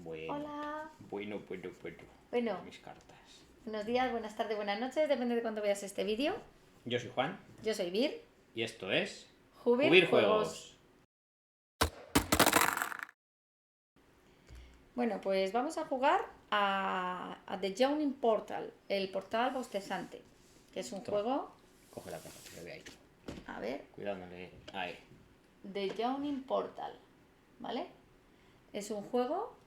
Bueno, Hola. bueno. Bueno, Mis cartas. buenos días, buenas tardes, buenas noches, depende de cuándo veas este vídeo. Yo soy Juan Yo soy Vir. y esto es Jubir Juegos. Bueno, pues vamos a jugar a The Yawning Portal, el portal bostezante, que es un Toma. juego, Coge la carta que se ve ahí. a ver, Cuidado, no le... Ahí. The Yawning Portal, ¿vale? Es un juego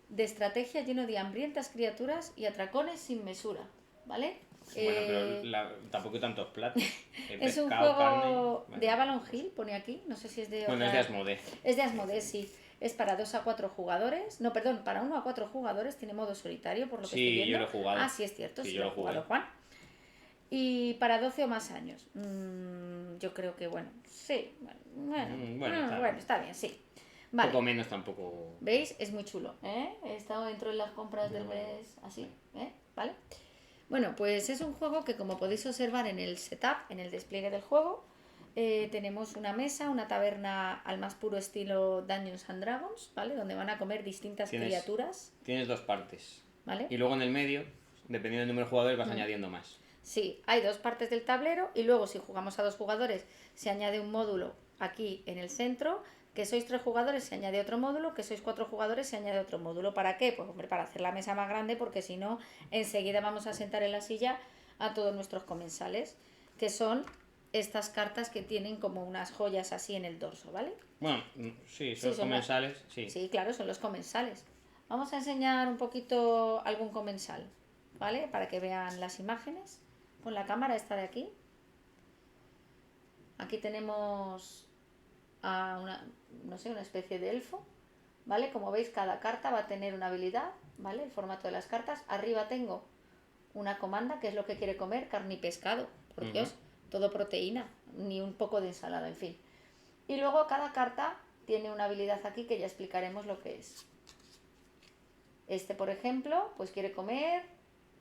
de estrategia lleno de hambrientas criaturas y atracones sin mesura, ¿vale? Bueno, pero tampoco hay tantos platos. Es un Pescado, juego carne... de Avalon Hill, pone aquí, no sé si es de Bueno, es otra... de Asmodee. Es de Asmodee, sí. Es para 2 a 4 jugadores. No, perdón, para 1 a 4 jugadores. Tiene modo solitario, por lo que estoy Sí, viendo. yo lo he jugado. Ah, sí, es cierto, sí yo lo he lo jugué. jugado, Juan. Y para 12 o más años. Yo creo que, bueno, sí. Bueno, está bien, sí. Vale. Poco menos tampoco... ¿Veis? Es muy chulo, ¿eh? He estado dentro de las compras del mes, así, ¿eh? ¿Vale? Bueno, pues es un juego que, como podéis observar en el setup, en el despliegue del juego, tenemos una mesa, una taberna al más puro estilo Dungeons and Dragons, ¿vale? Donde van a comer distintas criaturas. Tienes dos partes. ¿Vale? Y luego en el medio, dependiendo del número de jugadores, vas añadiendo más. Sí, hay dos partes del tablero y luego si jugamos a 2 jugadores se añade un módulo aquí en el centro, que sois 3 jugadores se añade otro módulo, que sois 4 jugadores se añade otro módulo. ¿Para qué? Pues hombre, para hacer la mesa más grande, porque si no, enseguida vamos a sentar en la silla a todos nuestros comensales, que son estas cartas que tienen como unas joyas así en el dorso, ¿vale? Bueno, sí, son comensales, sí. Sí, claro, son los comensales. Vamos a enseñar un poquito algún comensal, ¿vale? Para que vean las imágenes. Con la cámara esta de aquí. Aquí tenemos a una especie de elfo, ¿vale? Como veis, cada carta va a tener una habilidad, ¿vale? El formato de las cartas. Arriba tengo una comanda, que es lo que quiere comer, carne y pescado. Por Dios, todo proteína, ni un poco de ensalada, en fin. Y luego cada carta tiene una habilidad aquí que ya explicaremos lo que es. Este, por ejemplo, pues quiere comer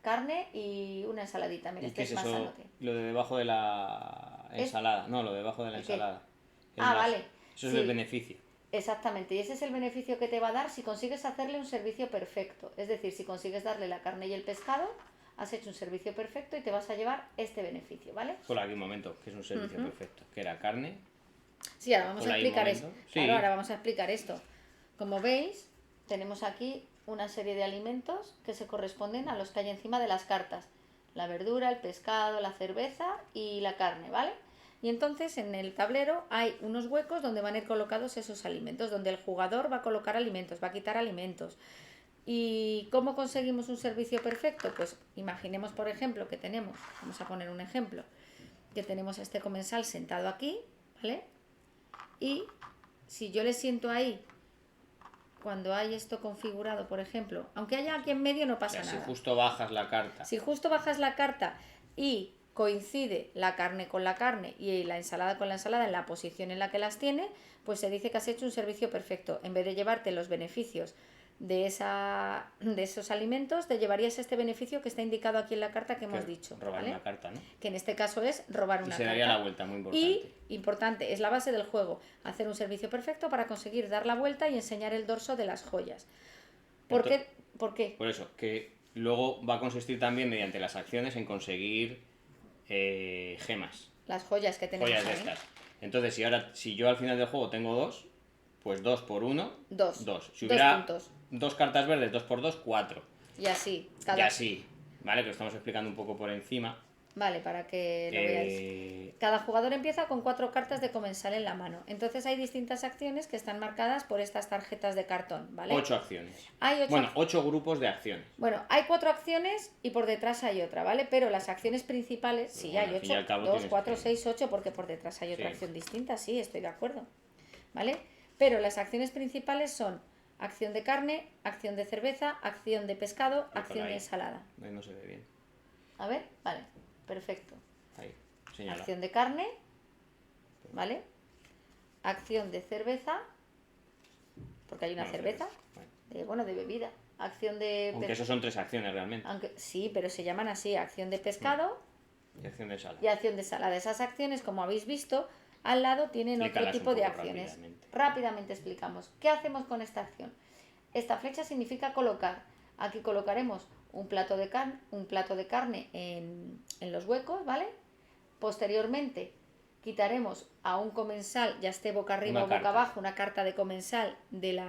carne y una ensaladita. Mira, este ¿Y qué es más sanote. Lo de debajo de la ensalada. No, lo de debajo de la ensalada. Vale. Eso es el beneficio. Exactamente, y ese es el beneficio que te va a dar si consigues hacerle un servicio perfecto. Es decir, si consigues darle la carne y el pescado, has hecho un servicio perfecto y te vas a llevar este beneficio, ¿vale? Por aquí un momento, que es un servicio perfecto. Que era carne. Sí, ahora vamos a explicar esto. Sí. Claro, ahora vamos a explicar esto. Como veis, tenemos aquí una serie de alimentos que se corresponden a los que hay encima de las cartas. La verdura, el pescado, la cerveza y la carne, ¿vale? Y entonces en el tablero hay unos huecos donde van a ir colocados esos alimentos, donde el jugador va a colocar alimentos, va a quitar alimentos. ¿Y cómo conseguimos un servicio perfecto? Pues imaginemos, por ejemplo, que tenemos, vamos a poner un ejemplo, que tenemos a este comensal sentado aquí, ¿vale? Y si yo le siento ahí, cuando hay esto configurado, por ejemplo, aunque haya aquí en medio no pasa nada. Si justo bajas la carta. Si justo bajas la carta y coincide la carne con la carne y la ensalada con la ensalada en la posición en la que las tiene, pues se dice que has hecho un servicio perfecto. En vez de llevarte los beneficios de esos alimentos, te llevarías este beneficio que está indicado aquí en la carta que hemos dicho. Robar ¿vale? una carta, ¿no? Que en este caso es robar una carta. Y se daría la vuelta, muy importante. Y, importante, es la base del juego, hacer un servicio perfecto para conseguir dar la vuelta y enseñar el dorso de las joyas. ¿Por qué? Por eso, que luego va a consistir también mediante las acciones en conseguir gemas. Las joyas que tenemos joyas de estas. Entonces, si yo al final del juego tengo 2, pues 2 por 1, 2. Si hubiera 2 cartas verdes, 2 por 2, 4. Y así. Y así, ¿vale? Que lo estamos explicando un poco por encima. Vale, para que lo veáis. Cada jugador empieza con 4 cartas de comensal en la mano. Entonces hay distintas acciones que están marcadas por estas tarjetas de cartón, ¿vale? 8 acciones. Hay 8 grupos de acciones. Bueno, hay 4 acciones y por detrás hay otra, ¿vale? Pero las acciones principales, sí, hay 8, 2, 4, 6, 8, porque por detrás hay otra acción distinta, sí, estoy de acuerdo, ¿vale? Pero las acciones principales son acción de carne, acción de cerveza, acción de pescado, acción de ensalada. Ahí no se ve bien. A ver, vale, perfecto. Ahí, señala. Acción de carne, ¿vale? Acción de cerveza, porque hay una cerveza, de bebida. Acción de... Aunque eso son 3 acciones realmente. Sí, pero se llaman así, acción de pescado y acción de ensalada. Y acción de ensalada. Esas acciones, como habéis visto, al lado tienen otro tipo de acciones. Rápidamente explicamos. ¿Qué hacemos con esta acción? Esta flecha significa colocar. Aquí colocaremos un plato de carne en los huecos, ¿vale? Posteriormente quitaremos a un comensal, ya esté boca arriba o boca abajo, una carta de comensal del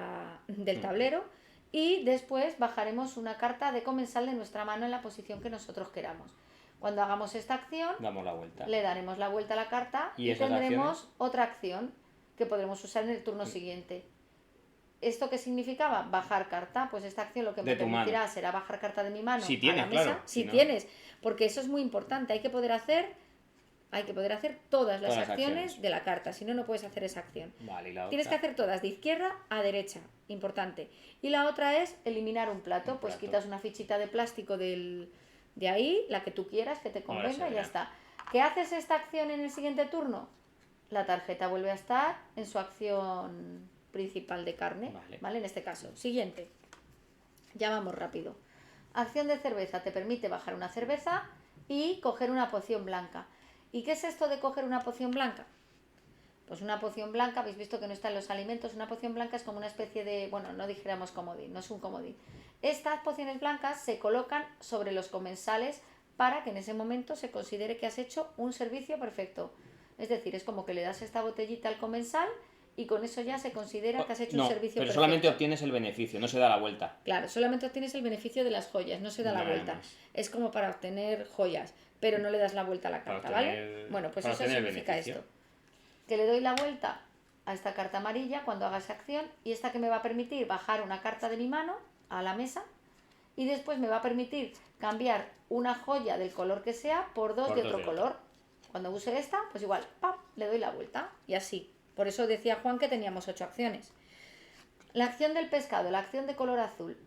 tablero, y después bajaremos una carta de comensal de nuestra mano en la posición que nosotros queramos. Cuando hagamos esta acción, damos la vuelta. Le daremos la vuelta a la carta y tendremos otra acción que podremos usar en el turno siguiente. ¿Esto qué significaba? Bajar carta. Pues esta acción lo que me permitirá será bajar carta de mi mano si tienes, a la mesa. claro, si tienes, porque eso es muy importante. Hay que poder hacer todas las acciones de la carta, si no, no puedes hacer esa acción. Vale, ¿y la otra? Tienes que hacer todas de izquierda a derecha, importante. Y la otra es eliminar un plato. Pues quitas una fichita de plástico de ahí, la que tú quieras, que te convenga, y ya está. ¿Qué haces esta acción en el siguiente turno? La tarjeta vuelve a estar en su acción principal de carne, ¿vale? En este caso. Siguiente. Ya vamos rápido. Acción de cerveza. Te permite bajar una cerveza y coger una poción blanca. ¿Y qué es esto de coger una poción blanca? Pues una poción blanca, habéis visto que no está en los alimentos, una poción blanca es como una especie de, bueno, no dijéramos comodín, no es un comodín. Estas pociones blancas se colocan sobre los comensales para que en ese momento se considere que has hecho un servicio perfecto. Es decir, es como que le das esta botellita al comensal y con eso ya se considera que has hecho un servicio perfecto. Pero solamente obtienes el beneficio, no se da la vuelta. Claro, solamente obtienes el beneficio de las joyas, no se da la vuelta. Es como para obtener joyas, pero no le das la vuelta a la carta, ¿vale? Bueno, pues eso significa esto. Que le doy la vuelta a esta carta amarilla cuando haga esa acción, y esta que me va a permitir bajar una carta de mi mano a la mesa, y después me va a permitir cambiar una joya del color que sea por dos de otro color. Cuando use esta, pues igual, ¡pam!, le doy la vuelta, y así. Por eso decía Juan que teníamos 8 acciones. La acción del pescado, la acción de color azul,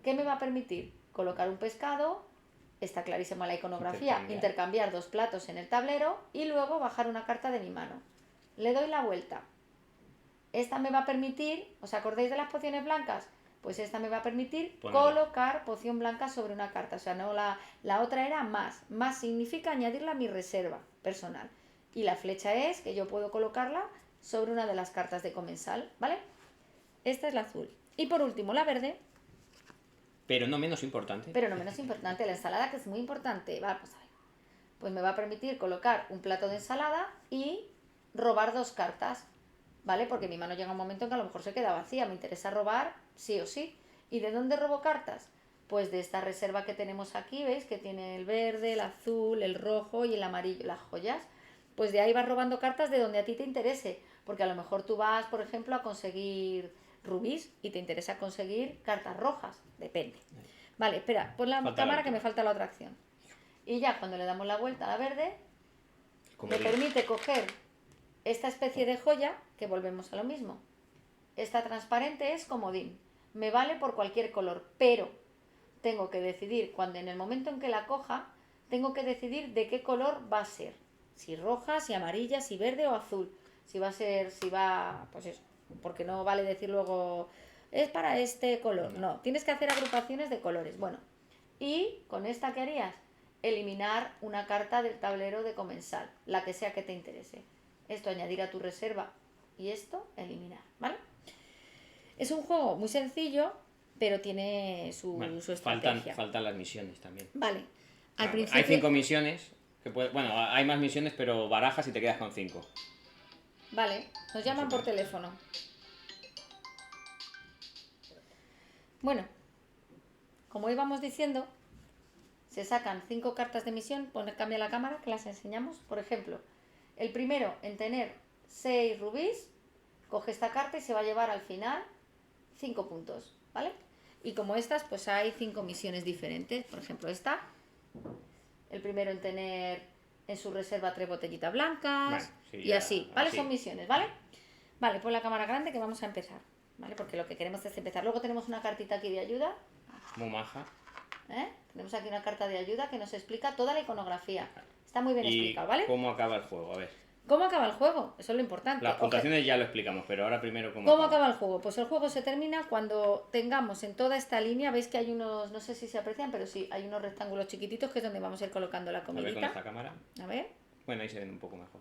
¿qué me va a permitir? Colocar un pescado, está clarísima la iconografía, intercambiar 2 platos en el tablero y luego bajar una carta de mi mano. Le doy la vuelta. Esta me va a permitir, ¿os acordáis de las pociones blancas? Pues esta me va a permitir colocar poción blanca sobre una carta. O sea, no la otra era más. Más significa añadirla a mi reserva personal. Y la flecha es que yo puedo colocarla sobre una de las cartas de comensal, ¿vale? Esta es la azul. Y por último, la verde. Pero no menos importante. La ensalada, que es muy importante. Vamos a ver. Pues me va a permitir colocar un plato de ensalada y robar 2 cartas, ¿vale? Porque mi mano llega un momento en que a lo mejor se queda vacía. Me interesa robar sí o sí. ¿Y de dónde robo cartas? Pues de esta reserva que tenemos aquí, ¿veis? Que tiene el verde, el azul, el rojo y el amarillo, las joyas. Pues de ahí vas robando cartas de donde a ti te interese. Porque a lo mejor tú vas, por ejemplo, a conseguir rubíes y te interesa conseguir cartas rojas. Depende. Vale, espera, pon la cámara que me falta la otra acción. Y ya cuando le damos la vuelta a la verde, me permite coger esta especie de joya, que volvemos a lo mismo. Esta transparente es comodín. Me vale por cualquier color, pero tengo que decidir, cuando en el momento en que la coja, tengo que decidir de qué color va a ser. Si roja, si amarilla, si verde o azul. Pues eso, porque no vale decir luego, es para este color. No, tienes que hacer agrupaciones de colores. Bueno, y con esta, ¿qué harías? Eliminar una carta del tablero de comensal, la que sea que te interese. Esto añadir a tu reserva y esto eliminar, ¿vale? Es un juego muy sencillo, pero tiene su estrategia. Faltan las misiones también. Vale. Al principio... Hay 5 misiones. Hay más misiones, pero barajas y te quedas con 5. Vale, nos llaman por teléfono. Bueno, como íbamos diciendo, se sacan 5 cartas de misión. Cambia la cámara que las enseñamos. Por ejemplo, el primero en tener 6 rubíes, coge esta carta y se va a llevar al final 5 puntos, ¿vale? Y como estas, pues hay 5 misiones diferentes. Por ejemplo, esta. El primero en tener en su reserva 3 botellitas blancas, y así, ¿vale? Son misiones, ¿vale? Vale, pon la cámara grande que vamos a empezar, ¿vale? Porque lo que queremos es empezar. Luego tenemos una cartita aquí de ayuda. Muy maja. Tenemos aquí una carta de ayuda que nos explica toda la iconografía. Está muy bien explicado, ¿vale? ¿Cómo acaba el juego? A ver. ¿Cómo acaba el juego? Eso es lo importante. Las puntuaciones ya lo explicamos, pero ahora primero ¿Cómo acaba el juego? Pues el juego se termina cuando tengamos en toda esta línea, veis que hay unos, no sé si se aprecian, pero sí, hay unos rectángulos chiquititos que es donde vamos a ir colocando la comidita. A ver con esta cámara. A ver. Bueno, ahí se ven un poco mejor.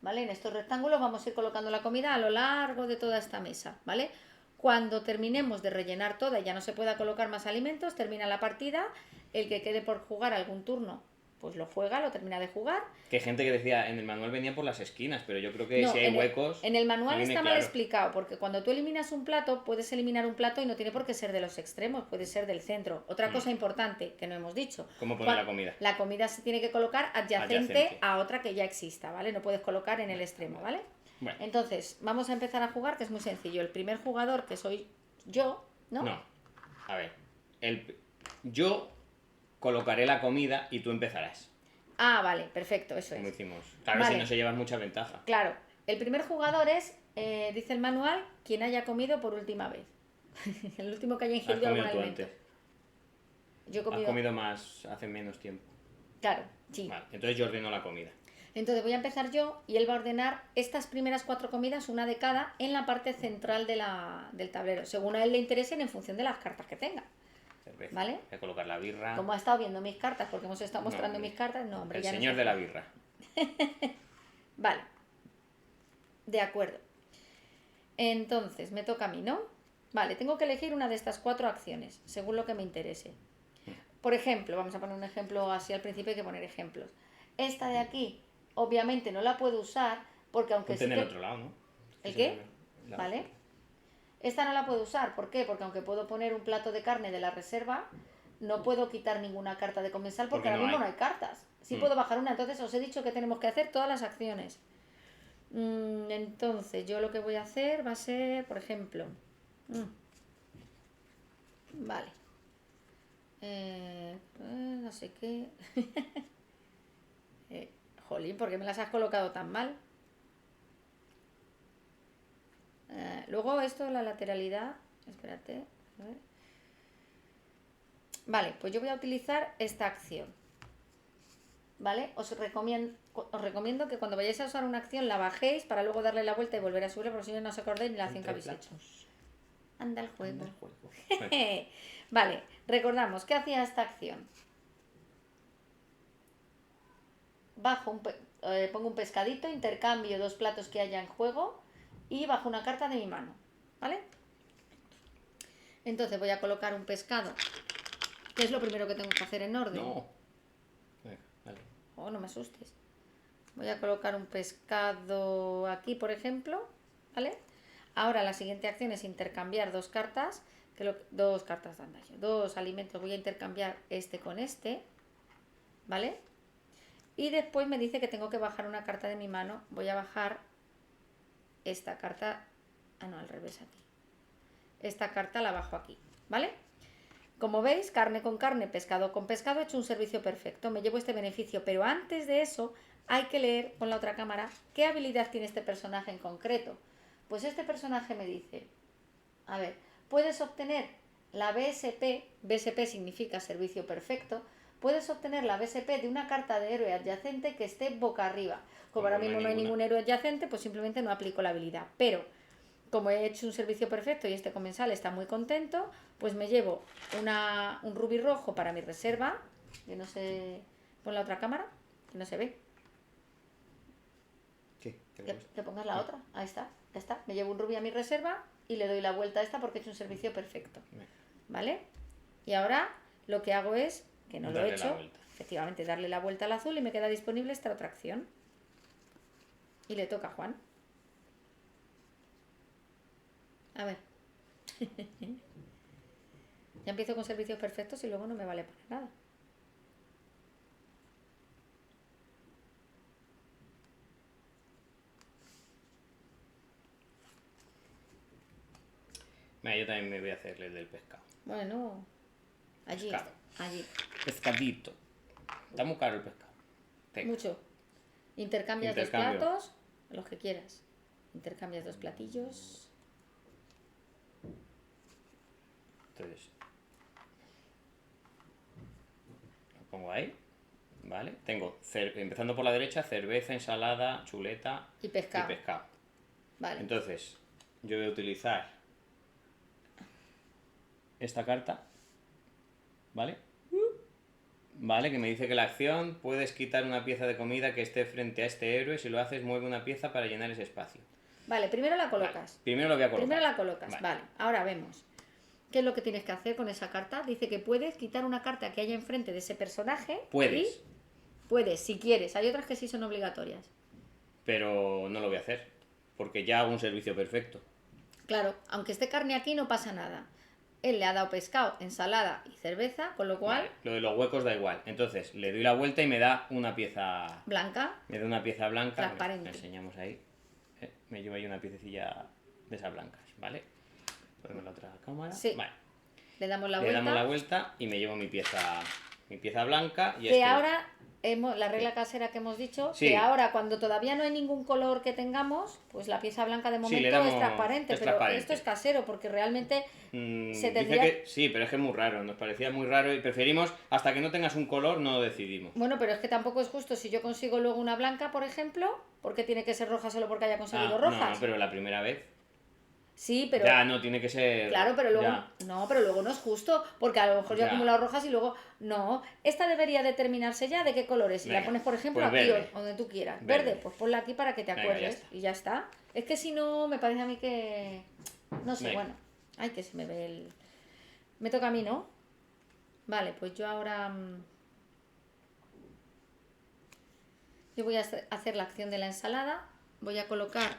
¿Vale? En estos rectángulos vamos a ir colocando la comida a lo largo de toda esta mesa, ¿vale? Cuando terminemos de rellenar toda y ya no se pueda colocar más alimentos, termina la partida. El que quede por jugar algún turno, pues lo juega, lo termina de jugar. Que hay gente que decía, en el manual venía por las esquinas, pero yo creo que No, si hay huecos... En el manual no viene está mal claro. explicado, porque cuando tú eliminas un plato, puedes eliminar un plato y no tiene por qué ser de los extremos, puede ser del centro. Otra cosa importante que no hemos dicho. ¿Cómo poner la comida? La comida se tiene que colocar adyacente a otra que ya exista, ¿vale? No puedes colocar en el extremo, ¿vale? Bueno. Entonces, vamos a empezar a jugar, que es muy sencillo. El primer jugador, que soy yo, ¿no? No. A ver. Yo colocaré la comida y tú empezarás. Ah, vale, perfecto, eso Como es. hicimos. Claro, Vale. si no se llevan mucha ventaja. Claro, el primer jugador es, dice el manual, quien haya comido por última vez. El último que haya Has ingerido algún comido tú alimento. antes. Yo he Has comido... comido más hace menos tiempo. Claro, sí. Vale, entonces yo ordeno la comida. Entonces voy a empezar yo y él va a ordenar estas primeras 4 comidas, una de cada, en la parte central del tablero, según a él le interesen en función de las cartas que tenga. Cerveza. ¿Vale? Voy a colocar la birra. Como ha estado viendo mis cartas, porque hemos estado mostrando mis cartas, no, hombre, El ya no señor sé. de la birra. Vale. De acuerdo. Entonces, me toca a mí, ¿no? Vale, tengo que elegir una de estas 4 acciones, según lo que me interese. Por ejemplo, vamos a poner un ejemplo así al principio, hay que poner ejemplos. Esta de aquí, obviamente no la puedo usar, porque aunque Ponte en el otro lado, ¿no? ¿El qué? Vale. Esta no la puedo usar, ¿por qué? Porque aunque puedo poner un plato de carne de la reserva, no puedo quitar ninguna carta de comensal porque ahora mismo no hay cartas. Sí puedo bajar una, entonces os he dicho que tenemos que hacer todas las acciones. Entonces, yo lo que voy a hacer va a ser, por ejemplo... Vale. No sé qué... Jolín, ¿por qué me las has colocado tan mal? Luego esto de la lateralidad, espérate, a ver. Vale, pues yo voy a utilizar esta acción, ¿vale? Os recomiendo que cuando vayáis a usar una acción la bajéis para luego darle la vuelta y volver a subirla, porque si no os acordáis ni la acción que habéis hecho. Anda el juego. Vale, recordamos, ¿qué hacía esta acción? Pongo un pescadito, intercambio 2 platos que haya en juego y bajo una carta de mi mano, ¿vale? Entonces voy a colocar un pescado, que es lo primero que tengo que hacer en orden. No. Vale. Oh, no me asustes. Voy a colocar un pescado aquí, por ejemplo, ¿vale? Ahora la siguiente acción es intercambiar 2 cartas, 2 cartas dan daño, 2 alimentos. Voy a intercambiar este con este, ¿vale? Y después me dice que tengo que bajar una carta de mi mano. Voy a bajar esta carta, no, al revés aquí. Esta carta la bajo aquí, ¿vale? Como veis, carne con carne, pescado con pescado, he hecho un servicio perfecto, me llevo este beneficio, pero antes de eso hay que leer con la otra cámara qué habilidad tiene este personaje en concreto. Pues este personaje me dice, a ver, puedes obtener la BSP, BSP significa servicio perfecto, puedes obtener la BSP de una carta de héroe adyacente que esté boca arriba. Como ahora mismo no hay ningún héroe adyacente, pues simplemente no aplico la habilidad. Pero, como he hecho un servicio perfecto y este comensal está muy contento, pues me llevo un rubí rojo para mi reserva. Yo no sé... Pon la otra cámara, que no se ve. ¿Qué? Que pongas la otra. Ahí está, ya está. Me llevo un rubí a mi reserva y le doy la vuelta a esta porque he hecho un servicio perfecto. ¿Vale? Y ahora lo que hago es, que no lo he hecho, efectivamente darle la vuelta al azul y me queda disponible esta otra acción. Y le toca a Juan. A ver. Ya empiezo con servicios perfectos y luego no me vale para nada. Mira, yo también me voy a hacerle el del pescado. Bueno, allí Pescado. está, allí. Pescadito. Está muy caro el pescado. Tenga. Mucho. Intercambias 2 platos, los que quieras. Intercambias 2 platillos. Entonces, lo pongo ahí, ¿vale? Tengo, empezando por la derecha, cerveza, ensalada, chuleta y pescado. Vale. Entonces, yo voy a utilizar esta carta, ¿vale? Vale, que me dice que la acción puedes quitar una pieza de comida que esté frente a este héroe. Si lo haces, mueve una pieza para llenar ese espacio. Vale, primero la colocas. Vale, primero lo voy a colocar. Primero la colocas, vale. Ahora vemos. ¿Qué es lo que tienes que hacer con esa carta? Dice que puedes quitar una carta que haya enfrente de ese personaje. Puedes. Puedes, si quieres. Hay otras que sí son obligatorias. Pero no lo voy a hacer, porque ya hago un servicio perfecto. Claro, aunque esté carne aquí no pasa nada. Él le ha dado pescado, ensalada y cerveza, con lo cual... Vale, lo de los huecos da igual. Entonces, le doy la vuelta y me da una pieza... Blanca. Me da una pieza blanca. Transparente. Me enseñamos ahí. Me llevo ahí una piececilla de esas blancas, ¿vale? Ponemos la otra cámara. Sí. Vale. Le damos la Le vuelta. damos la vuelta y me llevo mi pieza blanca. Y que ahora, la regla casera que hemos dicho, sí. que ahora cuando todavía no hay ningún color que tengamos, pues la pieza blanca de momento es transparente, pero esto es casero porque realmente se tendría... Dice que sí, pero es que es muy raro, nos parecía muy raro y preferimos, hasta que no tengas un color, no decidimos. Bueno, pero es que tampoco es justo, si yo consigo luego una blanca, por ejemplo, ¿por qué tiene que ser roja solo porque haya conseguido rojas? No, pero la primera vez... Sí, pero... Ya, no, tiene que ser... Claro, pero luego... Ya. No, pero luego no es justo, porque a lo mejor yo he acumulado rojas y luego... No, esta debería determinarse ya de qué colores. Si la pones, por ejemplo, pues aquí o donde tú quieras. Verde, pues ponla aquí para que te acuerdes. Y ya está. Es que si no, me parece a mí que... No sé, bueno. Ay, que se me ve el... Me toca a mí, ¿no? Vale, pues yo ahora... Yo voy a hacer la acción de la ensalada. Voy a colocar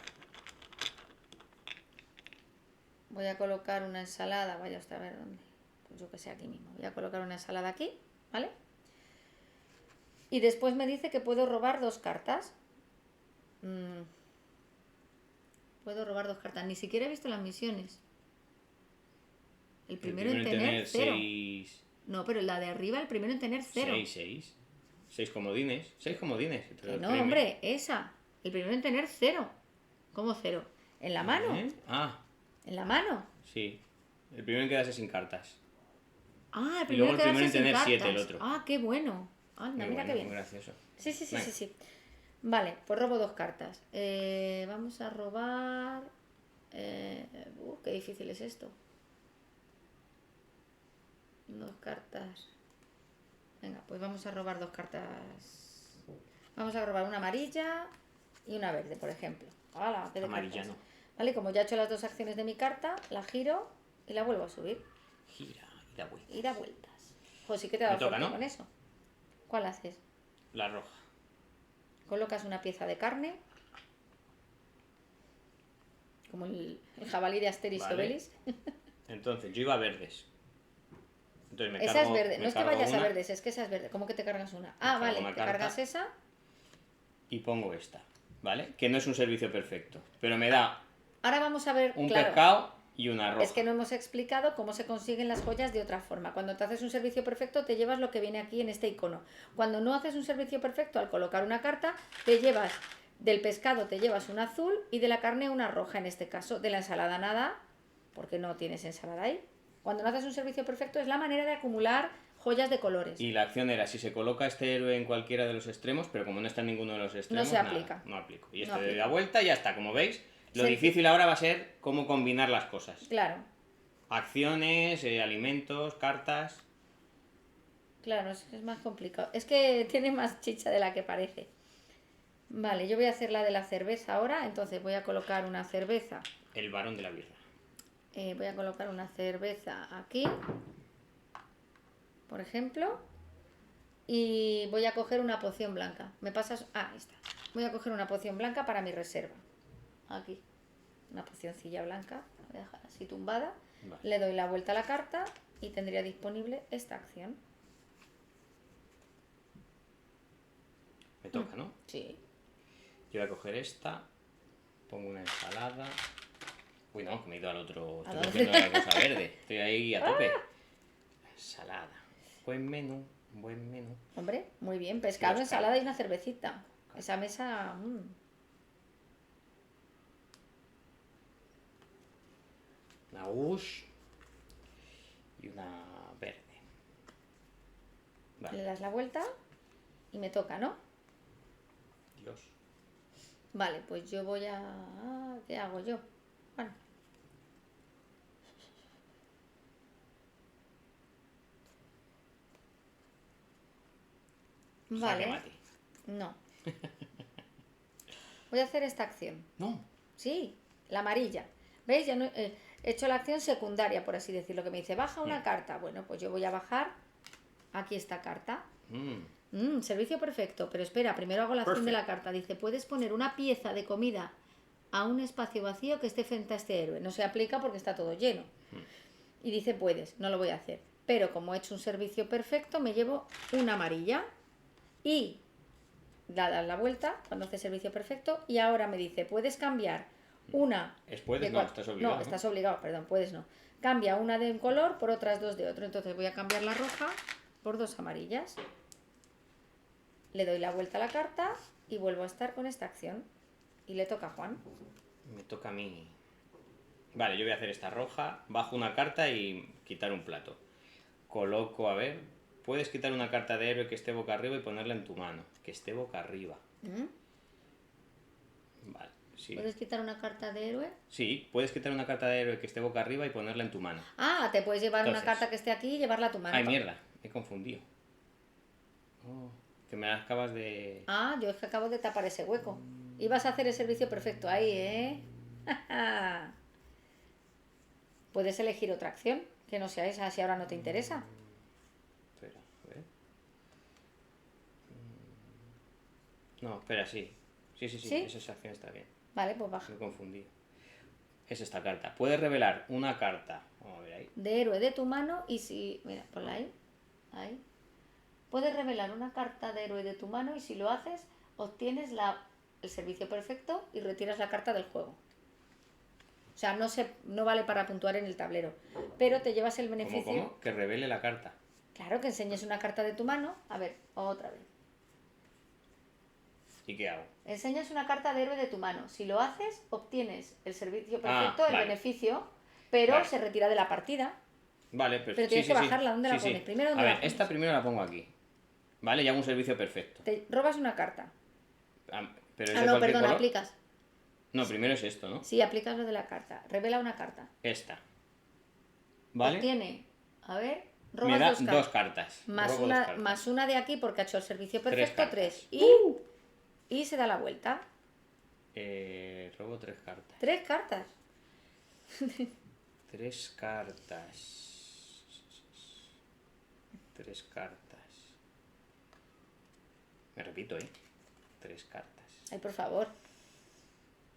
una ensalada, vaya usted a ver dónde, pues yo que sé, aquí mismo. Voy a colocar una ensalada aquí, ¿vale? Y después me dice que puedo robar 2 cartas. Puedo robar 2 cartas, ni siquiera he visto las misiones. El primero en tener 0. 6... No, pero la de arriba, el primero en tener 0. 6 comodines. 6 comodines. No, hombre, esa. El primero en tener 0. ¿Cómo 0? ¿En la mano? ¿En la mano? Sí. El primero en quedarse sin cartas. Ah, el primero en quedarse sin cartas. Y luego el primero en tener 7 el otro. Ah, qué bueno. Anda, mira qué bien. Muy gracioso. Sí. Vale, pues robo 2 cartas. Vamos a robar... qué difícil es esto. 2 cartas. Venga, pues vamos a robar 2 cartas. Vamos a robar una amarilla y una verde, por ejemplo. ¡Hala! ¿Qué de amarilla cartas? no. Vale, como ya he hecho las 2 acciones de mi carta, la giro y la vuelvo a subir. Gira y da vueltas. Y da vueltas. Pues sí que te da fuerte, ¿no? Con eso. ¿Cuál haces? La roja. Colocas una pieza de carne, como el jabalí de Asterix y Obelix. Entonces, yo iba a verdes. Entonces esa es verde, no es que vayas a verdes, es que esa es verde. ¿Cómo que te cargas una? Ah, vale, te cargas esa. Y pongo esta, ¿vale? Que no es un servicio perfecto, pero me da... Ahora vamos a ver, un pescado y una roja. Es que no hemos explicado cómo se consiguen las joyas de otra forma. Cuando te haces un servicio perfecto, te llevas lo que viene aquí en este icono. Cuando no haces un servicio perfecto, al colocar una carta, te llevas del pescado, te llevas un azul y de la carne una roja, en este caso. De la ensalada nada, porque no tienes ensalada ahí. Cuando no haces un servicio perfecto, es la manera de acumular joyas de colores. Y la acción era, si se coloca este héroe en cualquiera de los extremos, pero como no está en ninguno de los extremos, no se aplica. No aplico. Y esto de la vuelta ya está, como veis. Lo difícil ahora va a ser cómo combinar las cosas. Claro. Acciones, alimentos, cartas... Claro, es más complicado. Es que tiene más chicha de la que parece. Vale, yo voy a hacer la de la cerveza ahora. Entonces voy a colocar una cerveza. El varón de la birra. Voy a colocar una cerveza aquí, por ejemplo. Y voy a coger una poción blanca. ¿Me pasas? Ah, ahí está. Voy a coger una poción blanca para mi reserva. Aquí. Una pocioncilla blanca. La voy a dejar así tumbada. Vale. Le doy la vuelta a la carta y tendría disponible esta acción. Me toca, ¿no? Sí. Yo voy a coger esta. Pongo una ensalada. Uy, no, que me he ido al otro. Estoy cogiendo la cosa verde. Estoy ahí a tope. Ensalada. Buen menú. Hombre, muy bien. Pescado, ensalada y una cervecita. Esa mesa... Una gush y una verde. Vale. Le das la vuelta y me toca, ¿no? Dios. Vale, pues yo voy a... ¿Qué hago yo? Bueno. Vale. No. Voy a hacer esta acción. No. Sí, la amarilla. ¿Veis? Ya no, he hecho la acción secundaria, por así decirlo, que me dice, baja una carta. Bueno, pues yo voy a bajar aquí esta carta. Servicio perfecto, pero espera, primero hago la acción de la carta. Dice, puedes poner una pieza de comida a un espacio vacío que esté frente a este héroe. No se aplica porque está todo lleno. Y dice, puedes, no lo voy a hacer. Pero como he hecho un servicio perfecto, me llevo una amarilla. Y da la vuelta cuando hace servicio perfecto. Y ahora me dice, puedes cambiar una... Puedes, no, estás obligado. No, estás obligado, perdón, puedes no. Cambia una de un color por otras dos de otro. Entonces voy a cambiar la roja por dos amarillas. Le doy la vuelta a la carta y vuelvo a estar con esta acción. Y le toca a Juan. Me toca a mí. Vale, yo voy a hacer esta roja, bajo una carta y quitar un plato. Coloco, a ver, puedes quitar una carta de héroe que esté boca arriba y ponerla en tu mano. Que esté boca arriba. Vale, sí. ¿Puedes quitar una carta de héroe? Sí, puedes quitar una carta de héroe que esté boca arriba y ponerla en tu mano. Ah, te puedes llevar una carta que esté aquí y llevarla a tu mano. Ay, mierda, he confundido. Oh, que me la acabas de... Ah, yo es que acabo de tapar ese hueco. Ibas a hacer el servicio perfecto ahí, ¿eh? Puedes elegir otra acción, que no sea esa, si ahora no te interesa. Espera, a ver. No, espera, sí. Sí, esa acción está bien. Vale, pues baja. Me he confundido. Es esta carta. Puedes revelar una carta. Vamos a ver ahí. De héroe de tu mano y si... Mira, ponla ahí. Ahí. Puedes revelar una carta de héroe de tu mano y si lo haces, obtienes el servicio perfecto y retiras la carta del juego. O sea, no vale para puntuar en el tablero, pero te llevas el beneficio... ¿Cómo? Que revele la carta. Claro, que enseñes una carta de tu mano. A ver, otra vez. ¿Y qué hago? Enseñas una carta de héroe de tu mano. Si lo haces, obtienes el servicio perfecto, el beneficio, pero se retira de la partida. Vale, perfecto. Pero tienes que bajarla. ¿Dónde la pones? Primero, ¿dónde la pones? Esta primero la pongo aquí. Vale, ya hago un servicio perfecto. Te robas una carta. Pero es Ah, de no, cualquier perdón, color. aplicas. No, primero es esto, ¿no? Sí, aplicas lo de la carta. Revela una carta. Esta. ¿Vale? Obtiene, a ver, Me robas da dos cartas. Más Más una de aquí porque ha hecho el servicio perfecto, tres. Y se da la vuelta. Robo 3 cartas. 3 cartas. 3 cartas. 3 cartas. Me repito, 3 cartas. Ay, por favor.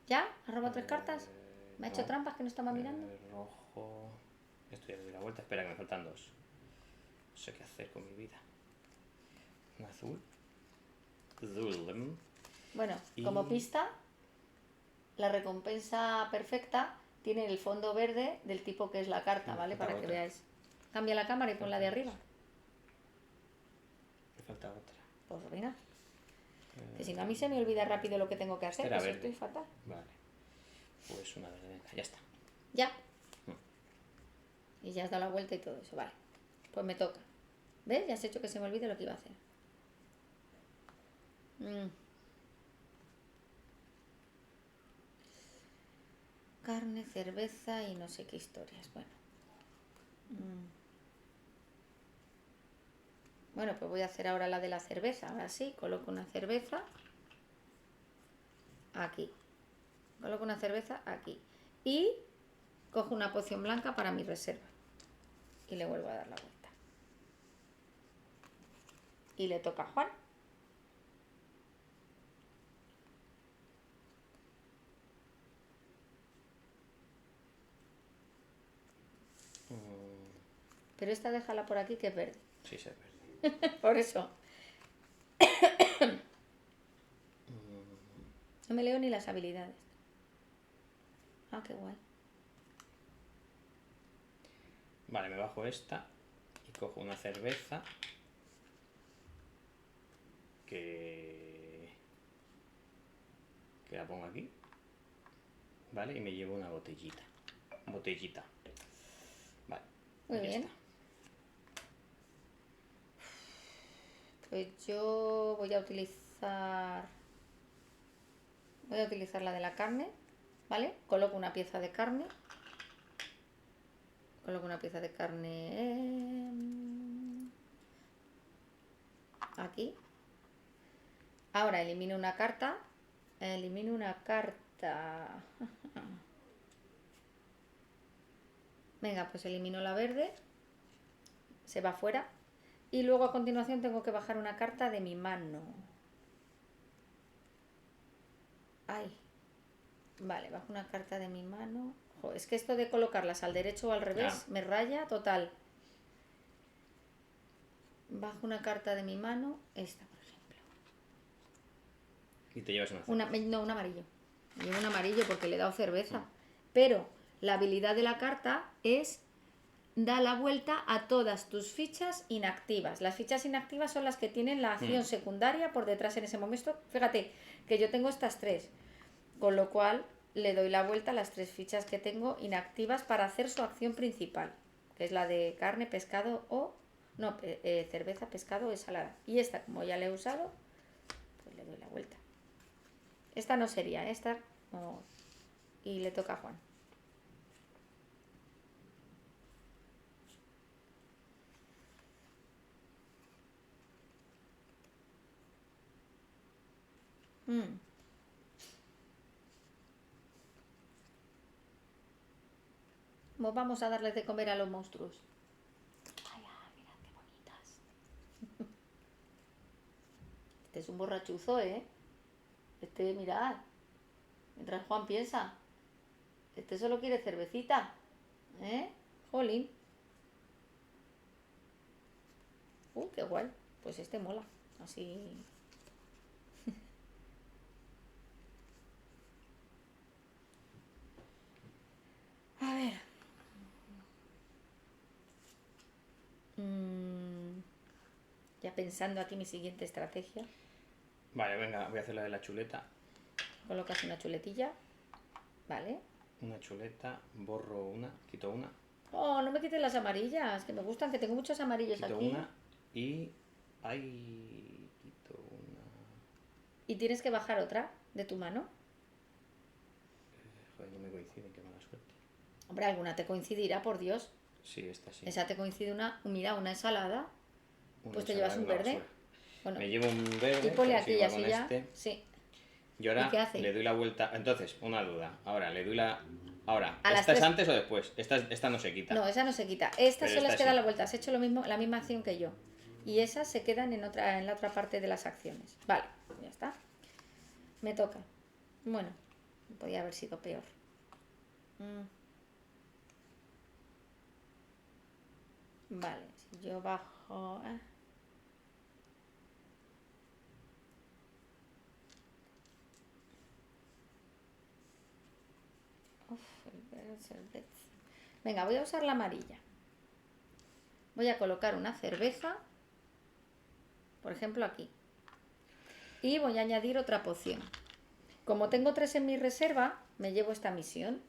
¿Ya? ¿Has robado 3 cartas? ¿Me ha hecho trampas que no estaba mirando? Rojo. Esto ya le doy la vuelta. Espera, que me faltan 2. No sé qué hacer con mi vida. Un azul. Azul. Bueno, como pista, la recompensa perfecta tiene el fondo verde del tipo que es la carta, ¿vale? Para que veáis. Cambia la cámara y ponla de arriba. Me falta otra. Pues venga. Que si no, a mí se me olvida rápido lo que tengo que hacer, que estoy fatal. Vale. Pues una vez, venga, ya está. Ya. Y ya has dado la vuelta y todo eso, vale. Pues me toca. ¿Ves? Ya has hecho que se me olvide lo que iba a hacer. Carne, cerveza y no sé qué historias. Bueno. Bueno, pues voy a hacer ahora la de la cerveza. Ahora sí, coloco una cerveza aquí. Coloco una cerveza aquí. Y cojo una poción blanca para mi reserva. Y le vuelvo a dar la vuelta. Y le toca a Juan. Pero esta déjala por aquí que es verde. Sí, se verde. Por eso. No me leo ni las habilidades. Ah, qué guay. Vale, me bajo esta y cojo una cerveza que la pongo aquí, vale, y me llevo una botellita. Vale. Muy bien. Está. Pues yo voy a utilizar la de la carne, ¿vale? Coloco una pieza de carne. Aquí. Ahora elimino una carta esta. Venga, pues elimino la verde. Se va fuera. Y luego a continuación tengo que bajar una carta de mi mano. Ay. Vale, bajo una carta de mi mano. Jo, es que esto de colocarlas al derecho o al revés me raya total. Bajo una carta de mi mano. Esta, por ejemplo. Y te llevas una cerveza. No, un amarillo. Llevo un amarillo porque le he dado cerveza. Pero la habilidad de la carta es da la vuelta a todas tus fichas inactivas. Las fichas inactivas son las que tienen la acción secundaria por detrás en ese momento. Fíjate que yo tengo estas 3, con lo cual le doy la vuelta a las 3 fichas que tengo inactivas para hacer su acción principal, que es la de carne, pescado o... No, cerveza, pescado o ensalada. Y esta, como ya la he usado, pues le doy la vuelta. Esta no sería, esta no. Y le toca a Juan. Pues vamos a darles de comer a los monstruos. Ay, mirad qué bonitas. Este es un borrachuzo, ¿eh? Este, mirad. Mientras Juan piensa. Este solo quiere cervecita. ¿Eh? Jolín. Qué guay. Pues este mola. Así. A ver. Ya pensando aquí mi siguiente estrategia. Vale, venga, voy a hacer la de la chuleta. Colocas una chuletilla. Vale. Una chuleta, borro una, quito una. Oh, no me quites las amarillas, que me gustan, que tengo muchos amarillos quito aquí. Una y... ¡Ay! Quito una... Y tienes que bajar otra de tu mano. Joder, no me coincide, qué mala suerte. Hombre, alguna te coincidirá, por Dios. Sí, esta sí. Esa te coincide mira, una ensalada. Una pues te ensalada llevas un en la verde. basura. Bueno, Me llevo un verde. y ponle así aquí y va así con ya. este. Sí. Y ahora ¿Y qué hace? le doy la vuelta. Entonces, una duda. Ahora, le doy la... Ahora, A las ¿esta es tres- antes o después? Esta no se quita. No, esa no se quita. Estas Pero son las esta que sí. dan la vuelta. Has hecho lo mismo, la misma acción que yo. Y esas se quedan en la otra parte de las acciones. Vale, ya está. Me toca. Bueno, podía haber sido peor. Vale, si yo bajo... Venga, voy a usar la amarilla. Voy a colocar una cerveza, por ejemplo aquí. Y voy a añadir otra poción. Como tengo 3 en mi reserva, me llevo esta misión.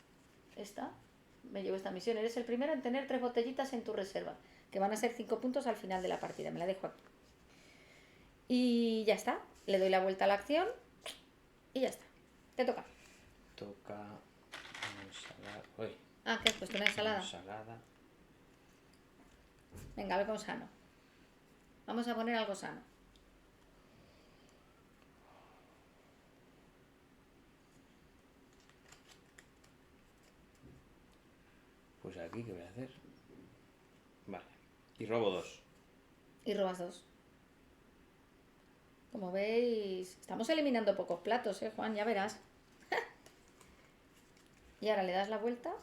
Me llevo esta misión. Eres el primero en tener 3 botellitas en tu reserva, que van a ser 5 puntos al final de la partida. Me la dejo aquí. Y ya está. Le doy la vuelta a la acción y ya está. Te toca. Toca una ensalada. Uy, ¿Qué has puesto? ¿Una ensalada? ensalada. Venga, algo sano. Vamos a poner algo sano. Pues aquí, ¿qué voy a hacer? Vale. Y robo 2. Y robas 2. Como veis, estamos eliminando pocos platos, Juan? Ya verás. Y ahora le das la vuelta.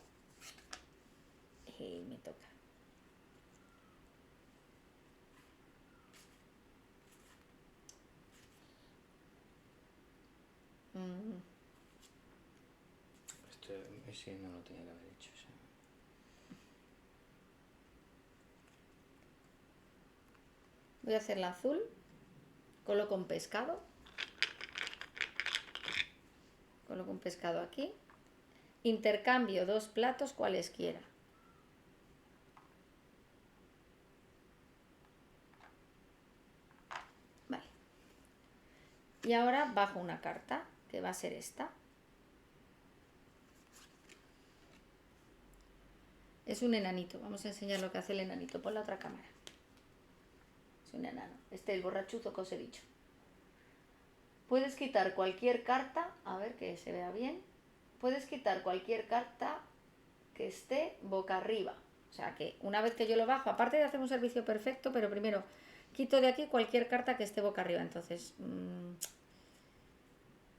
Y me toca. Ese no lo tenía que haber hecho. Ese. Voy a hacer la azul. Coloco un pescado. Coloco un pescado aquí. Intercambio 2 platos cualesquiera. Vale. Y ahora bajo una carta, que va a ser esta. Es un enanito. Vamos a enseñar lo que hace el enanito. Pon la otra cámara. Es un enano. Este es el borrachuzo que os he dicho. Puedes quitar cualquier carta. A ver que se vea bien. puedes quitar cualquier carta que esté boca arriba. O sea que una vez que yo lo bajo, aparte de hacer un servicio perfecto, pero primero quito de aquí cualquier carta que esté boca arriba. Entonces,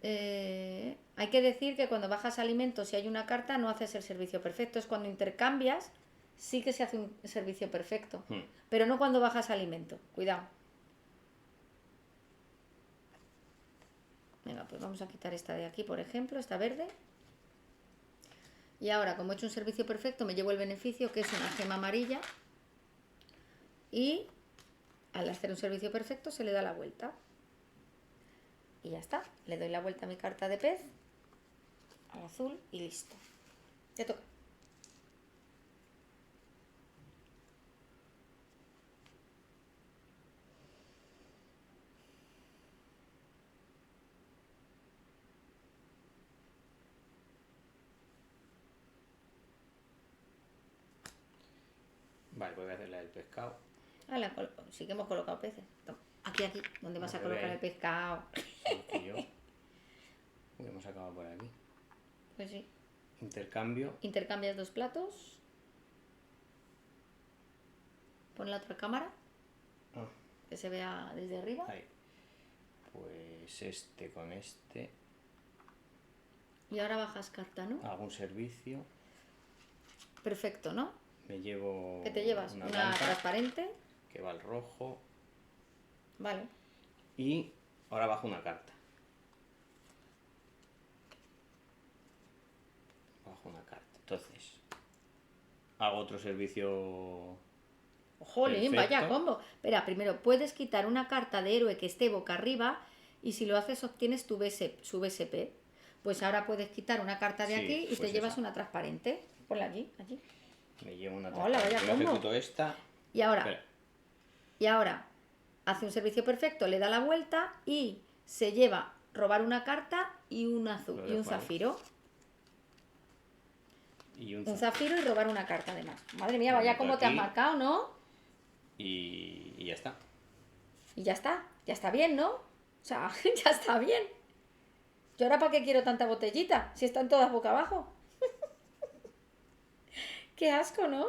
hay que decir que cuando bajas alimentos, si hay una carta, no haces el servicio perfecto. Es cuando intercambias, sí que se hace un servicio perfecto. Pero no cuando bajas alimento. Cuidado. Venga, pues vamos a quitar esta de aquí, por ejemplo, esta verde. Y ahora, como he hecho un servicio perfecto, me llevo el beneficio, que es una gema amarilla. Y al hacer un servicio perfecto se le da la vuelta. Y ya está. Le doy la vuelta a mi carta de pez, al azul, y listo. Te toca. Vale, pues voy a hacer la del pescado. Sí que hemos colocado peces. Toma. Aquí, ¿dónde vas a Al colocar revés. el pescado? Sencillo. Uy, hemos acabado por aquí. Pues sí. Intercambio. Intercambias 2 platos. Pon la otra cámara, Ah, que se vea desde arriba. ahí. Pues este con este. Y ahora bajas carta, ¿no? Hago un servicio. Perfecto, ¿no? Me llevo ¿Qué te llevas? una Una blanca transparente. que va al rojo. Vale. Y ahora bajo una carta. Bajo una carta. Entonces, hago otro servicio. Jolín, Perfecto. vaya combo. Espera, primero puedes quitar una carta de héroe que esté boca arriba y si lo haces obtienes su BSP. Pues ahora puedes quitar una carta de Sí, aquí y pues te llevas esa. una transparente. Ponla allí. Me llevo una Hola, vaya Yo combo. ejecuto esta. Y ahora, Espera. hace un servicio perfecto, le da la vuelta y se lleva robar una carta y un azul Lo y un dejo ahí. zafiro. Y un Un zafiro. zafiro y robar una carta además. Madre mía, Lo vaya meto cómo te has aquí. marcado, ¿no? Y ya está. Y ya está bien, ¿no? O sea, ya está bien. ¿Yo ahora para qué quiero tanta botellita? Si están todas boca abajo. Qué asco, ¿no?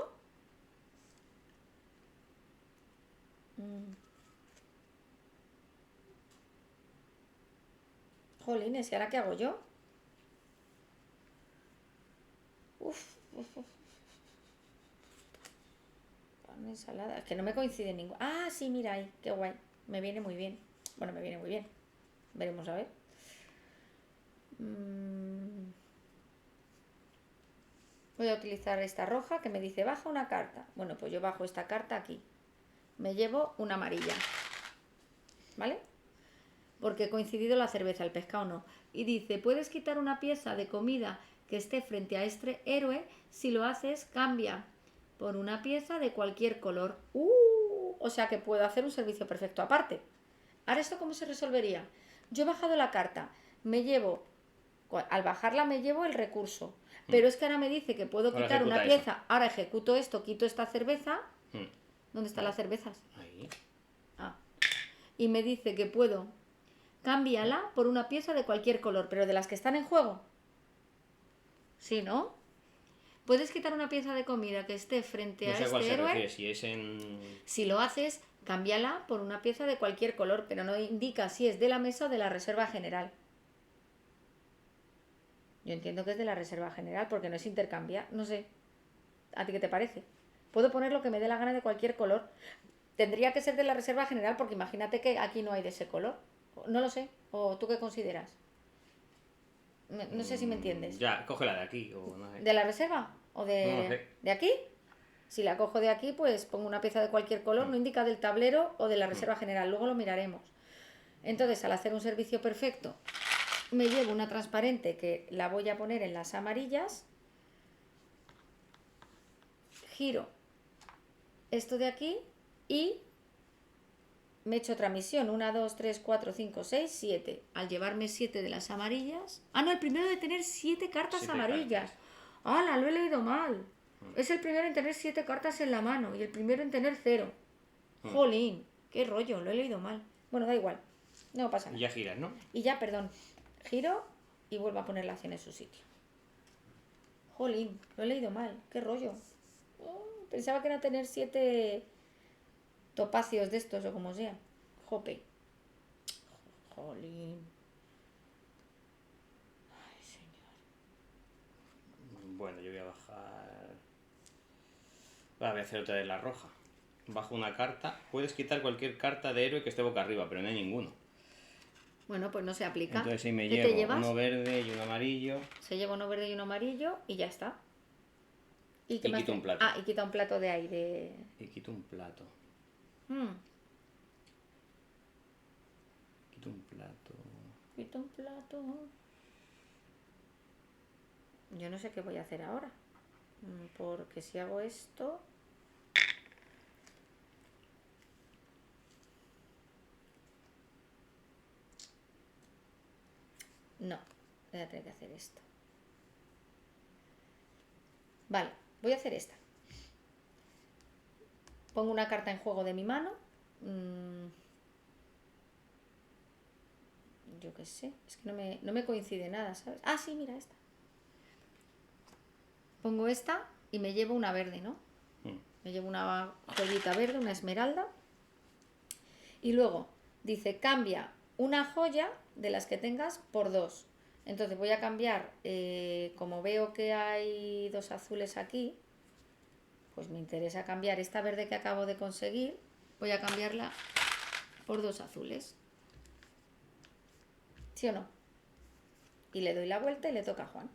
Jolines, ¿y ahora qué hago yo? Uf. Pan, ensalada. Es que no me coincide ningún. Ah, sí, mira ahí. Qué guay. Me viene muy bien. Bueno, me viene muy bien. Veremos a ver. Voy a utilizar esta roja que me dice baja una carta. Bueno, pues yo bajo esta carta aquí. Me llevo una amarilla. ¿Vale? Porque he coincidido la cerveza, el pescado no. Y dice, puedes quitar una pieza de comida que esté frente a este héroe. Si lo haces, cambia por una pieza de cualquier color. O sea que puedo hacer un servicio perfecto aparte. Ahora, ¿esto cómo se resolvería? Yo he bajado la carta, al bajarla me llevo el recurso. Pero es que ahora me dice que puedo Ahora quitar una ejecuta pieza. eso. Ahora ejecuto esto, quito esta cerveza. Mm. ¿Dónde están las cervezas? Ahí. Ah. Y me dice que puedo cámbiala por una pieza de cualquier color, pero de las que están en juego. ¿Sí, no? Puedes quitar una pieza de comida que esté frente No a sé a cuál este se refiere. héroe. Si es en. Si lo haces, cámbiala por una pieza de cualquier color, pero no indica si es de la mesa o de la reserva general. Yo entiendo que es de la reserva general porque no es intercambiar. No sé. ¿A ti qué te parece? Puedo poner lo que me dé la gana de cualquier color. Tendría que ser de la reserva general porque imagínate que aquí no hay de ese color. No lo sé. ¿O tú qué consideras? No sé si me entiendes. Ya, cógela de aquí. O no sé. ¿De la reserva? ¿O No lo sé. de aquí? Si la cojo de aquí, pues pongo una pieza de cualquier color, no indica del tablero o de la reserva general. Luego lo miraremos. Entonces, al hacer un servicio perfecto, me llevo una transparente que la voy a poner en las amarillas. Giro esto de aquí y me he hecho otra misión. 1, 2, 3, 4, 5, 6, 7. Al llevarme 7 de las amarillas. Ah, no, el primero de tener 7 cartas 7 amarillas. ¡Hala! Lo he leído mal. Es el primero en tener 7 cartas en la mano y el primero en tener 0. Jolín, qué rollo, lo he leído mal. Bueno, da igual. No pasa Y nada. ya giras, ¿no? Y ya, perdón. Giro y vuelvo a poner la acción en su sitio. Jolín, lo he leído mal. Qué rollo. Pensaba que era tener 7 topacios de estos o como sea. Jope. Jolín. Ay, señor. Bueno, yo voy a bajar... Voy a hacer otra vez la roja. Bajo una carta. Puedes quitar cualquier carta de héroe que esté boca arriba, pero no hay ninguno. Bueno, pues no se aplica. Entonces ahí me ¿Qué te llevo llevas? uno verde y uno amarillo. Se lleva uno verde y uno amarillo y ya está. ¿Y qué Y más quito te- un plato. Ah, y quita un plato de aire. Y quito un plato. Mm, Quito un plato. quita un plato. Yo no sé qué voy a hacer ahora. Porque si hago esto... No, voy a tener que hacer esto. Vale, voy a hacer esta. Pongo una carta en juego de mi mano. Yo qué sé, es que no me coincide nada, ¿sabes? Ah, sí, mira esta. Pongo esta y me llevo una verde, ¿no? Me llevo una joyita verde, una esmeralda. Y luego dice, cambia una joya de las que tengas por 2. Entonces voy a cambiar, como veo que hay 2 azules aquí, pues me interesa cambiar esta verde que acabo de conseguir, voy a cambiarla por 2 azules. ¿Sí o no? Y le doy la vuelta y le toca a Juan.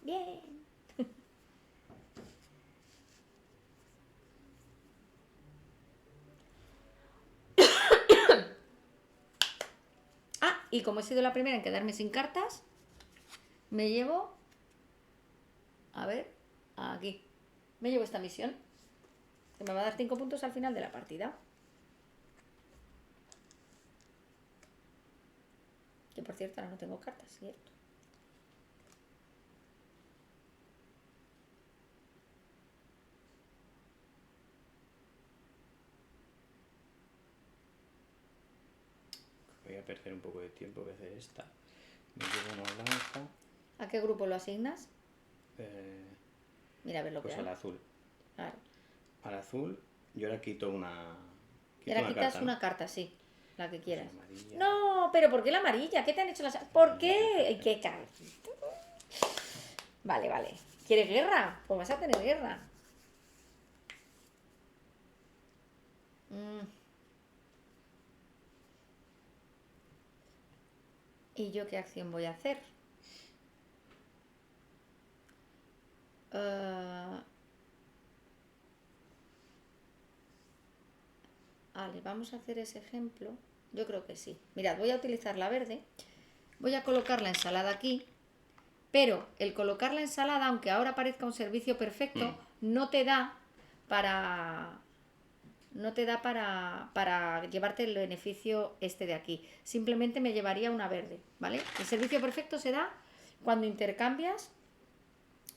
Bien. Ah, y como he sido la primera en quedarme sin cartas, me llevo... A ver, aquí. Me llevo esta misión, que me va a dar 5 puntos al final de la partida. Que por cierto ahora no tengo cartas, ¿cierto? Voy a perder un poco de tiempo, voy a hacer esta. Me llevo una blanca. ¿A qué grupo lo asignas? eh, Mira, a ver lo pues que al hay. azul. Claro. Al azul, yo ahora quito una. Y ahora quitas carta, ¿no? una carta, sí. La que quieras. Pues amarilla. No, pero ¿por qué la amarilla? ¿Qué te han hecho las... ¿Por qué? ¿Qué car... Vale, vale. ¿Quieres guerra? Pues vas a tener guerra. ¿Y yo qué acción voy a hacer? Vale, vamos a hacer ese ejemplo. Yo creo que sí. Mirad, voy a utilizar la verde. Voy a colocar la ensalada aquí. Pero el colocar la ensalada, aunque ahora parezca un servicio perfecto, no te da para... No te da para llevarte el beneficio este de aquí. Simplemente me llevaría una verde, ¿vale? El servicio perfecto se da cuando intercambias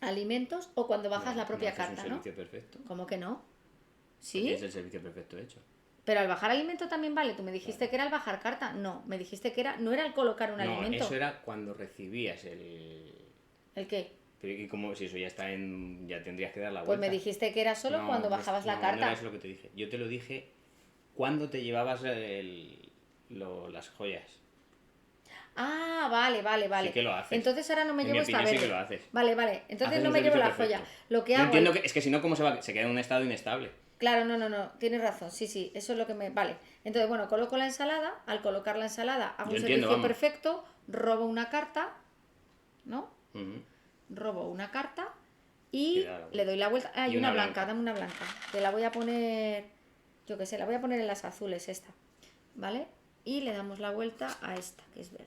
alimentos o cuando bajas la propia carta, ¿no? ¿Es un servicio perfecto? ¿Cómo que no? ¿Sí? Tienes el servicio perfecto hecho. Pero al bajar alimento también vale. Tú me dijiste que era el bajar carta. No, me dijiste que no era el colocar un alimento. No, eso era cuando recibías el... ¿El qué? Pero y como si eso ya está en... ya tendrías que dar la vuelta. Pues me dijiste que era solo cuando bajabas la carta. No era eso lo que te dije. Yo te lo dije cuando te llevabas las joyas. Ah, vale. Sí que lo haces. Entonces ahora no me En llevo mi esta opinión, verde. sí que lo haces. Vale. Entonces Haces no un me llevo la servicio joya. perfecto. Lo que Yo hago... entiendo que... Es que si no, ¿cómo se va? Se queda en un estado inestable. Claro, no. Tienes razón. Sí. Eso es lo que me... Vale. Entonces, bueno, coloco la ensalada. Al colocar la ensalada hago un servicio perfecto. Robo una carta. ¿No? Robo una carta. Y le doy la vuelta. Hay una blanca. Dame una blanca. Que la voy a poner... Yo qué sé, la voy a poner en las azules esta. ¿Vale? Y le damos la vuelta a esta, que es verde.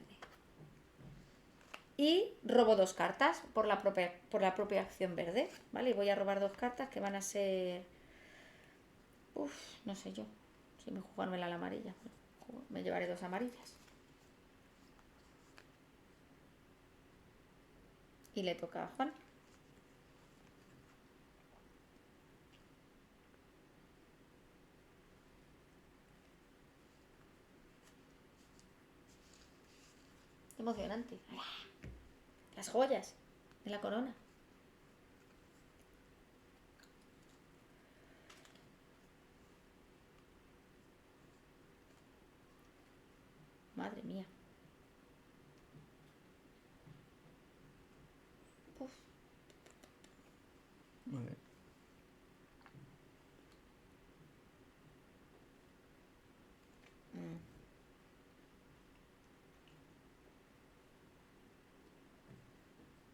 Y robo 2 cartas por la propia acción verde. ¿Vale? Y voy a robar 2 cartas que van a ser... no sé yo. Si me jugármela a la amarilla. Me llevaré 2 amarillas. Y le toca a Juan. Emocionante. Las joyas de la corona. Madre mía. Uf. A ver.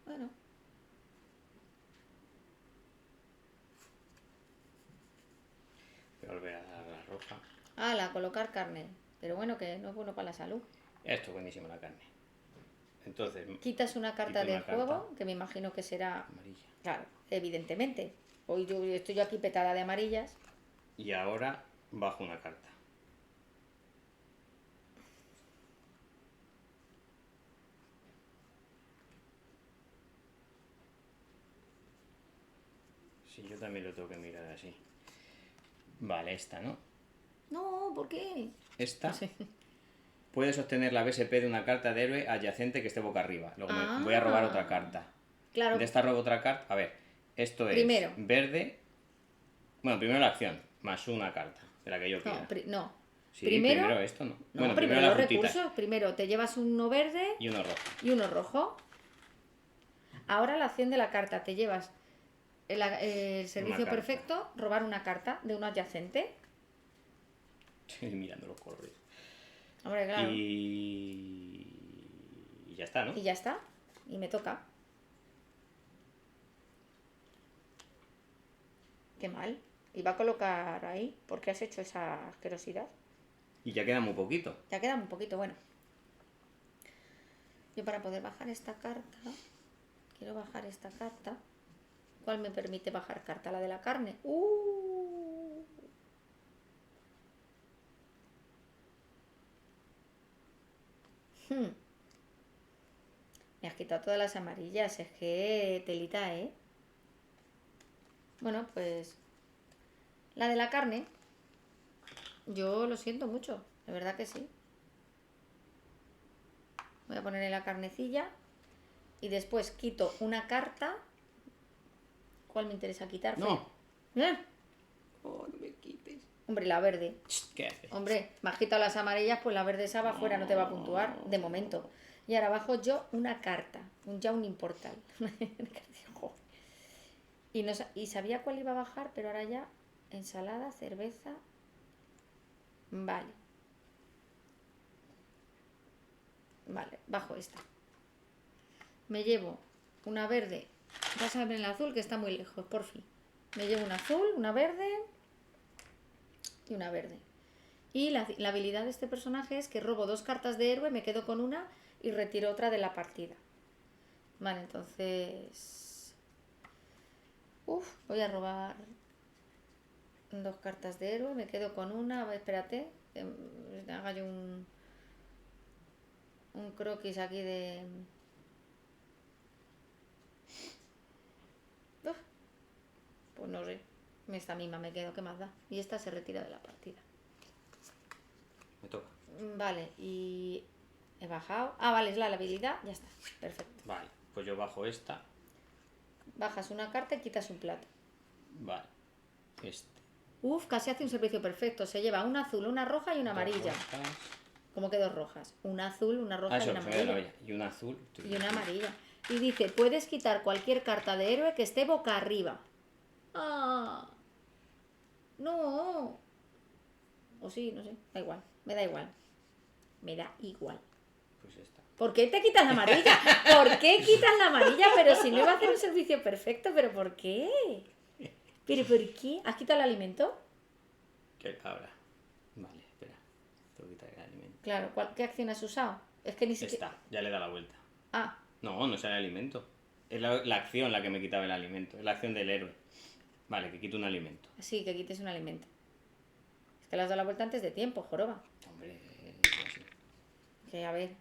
Bueno, Voy a volver a dar la roja. ala, colocar carne. Pero bueno, que no es bueno para la salud. Esto es buenísimo la carne. Entonces, Quitas una carta quito de una juego, carta que me imagino que será, amarilla. claro, evidentemente. Hoy yo estoy yo aquí petada de amarillas. Y ahora bajo una carta. Sí, yo también lo tengo que mirar así. Vale, esta, ¿no? No, ¿por qué? Esta. No sé. Puedes obtener la BSP de una carta de héroe adyacente que esté boca arriba. Luego me voy a robar otra carta. Claro, De esta robo otra carta. A ver, esto es Primero. verde. Bueno, primero la acción, más una carta, de la que yo quiera. no. Sí, primero esto, ¿no? No, Bueno, primero las los frutitas. recursos. Primero te llevas uno verde Y uno rojo. y uno rojo. Ahora la acción de la carta. Te llevas el servicio carta. perfecto, robar una carta de un adyacente. Estoy mirando los colores. Hombre, claro. Y ya está, ¿no? Y ya está. Y me toca. Qué mal. Iba a colocar ahí. ¿Por qué has hecho esa asquerosidad? Y ya queda muy poquito. Ya queda un poquito, bueno. Yo para poder bajar esta carta, quiero bajar esta carta. ¿Cuál me permite bajar carta? La de la carne. Me has quitado todas las amarillas. Es que telita, ¿eh? Bueno, pues la de la carne, yo lo siento mucho, de verdad que sí. Voy a poner en la carnecilla y después quito una carta. ¿Cuál me interesa quitar? No. ¿Eh? Oh, no me quites. Hombre, la verde. ¿Qué haces? Hombre, me has quitado las amarillas, pues la verde esa va fuera, no te va a puntuar, de momento. Y ahora bajo yo una carta, ya un importal. Y sabía cuál iba a bajar, pero ahora ya, ensalada, cerveza. Vale. Vale, bajo esta. Me llevo una verde. Vas a ver el azul que está muy lejos, por fin. Me llevo una azul, una verde y una verde. Y la habilidad de este personaje es que robo 2 cartas de héroe, me quedo con una y retiro otra de la partida. Vale, entonces... voy a robar 2 cartas de héroe, me quedo con una. A ver, espérate, haga yo un croquis aquí de... Pues no sé, esta misma me quedo, ¿qué más da? Y esta se retira de la partida. Me toca. Vale, y he bajado. Ah, vale, es la habilidad, ya está, perfecto. Vale, pues yo bajo esta. Bajas una carta y quitas un plato. Vale. Este. Casi hace un servicio perfecto. Se lleva una azul, una roja y una amarilla. Rojas. ¿Cómo que 2 rojas? Una azul, una roja y Eso, una se me da la amarilla. olla. Y una azul. Y una amarilla. Y dice, puedes quitar cualquier carta de héroe que esté boca arriba. ¡Ah! No. O sí, no sé. Da igual. Me da igual. Me da igual. Pues esta. ¿Por qué te quitas la amarilla? ¿Por qué quitas la amarilla? Pero si no iba a hacer un servicio perfecto, ¿pero por qué? ¿Pero por qué? ¿Has quitado el alimento? ¿Qué? Ahora. Vale, espera. Tengo que quitar el alimento. Claro, ¿qué acción has usado? Es que ni siquiera... Esta, ya le da la vuelta. Ah, No, no es el alimento. Es la acción la que me quitaba el alimento. Es la acción del héroe. Vale, que quito un alimento. sí, que quites un alimento. Es que le has dado la vuelta antes de tiempo, joroba. Hombre, así. Que a ver...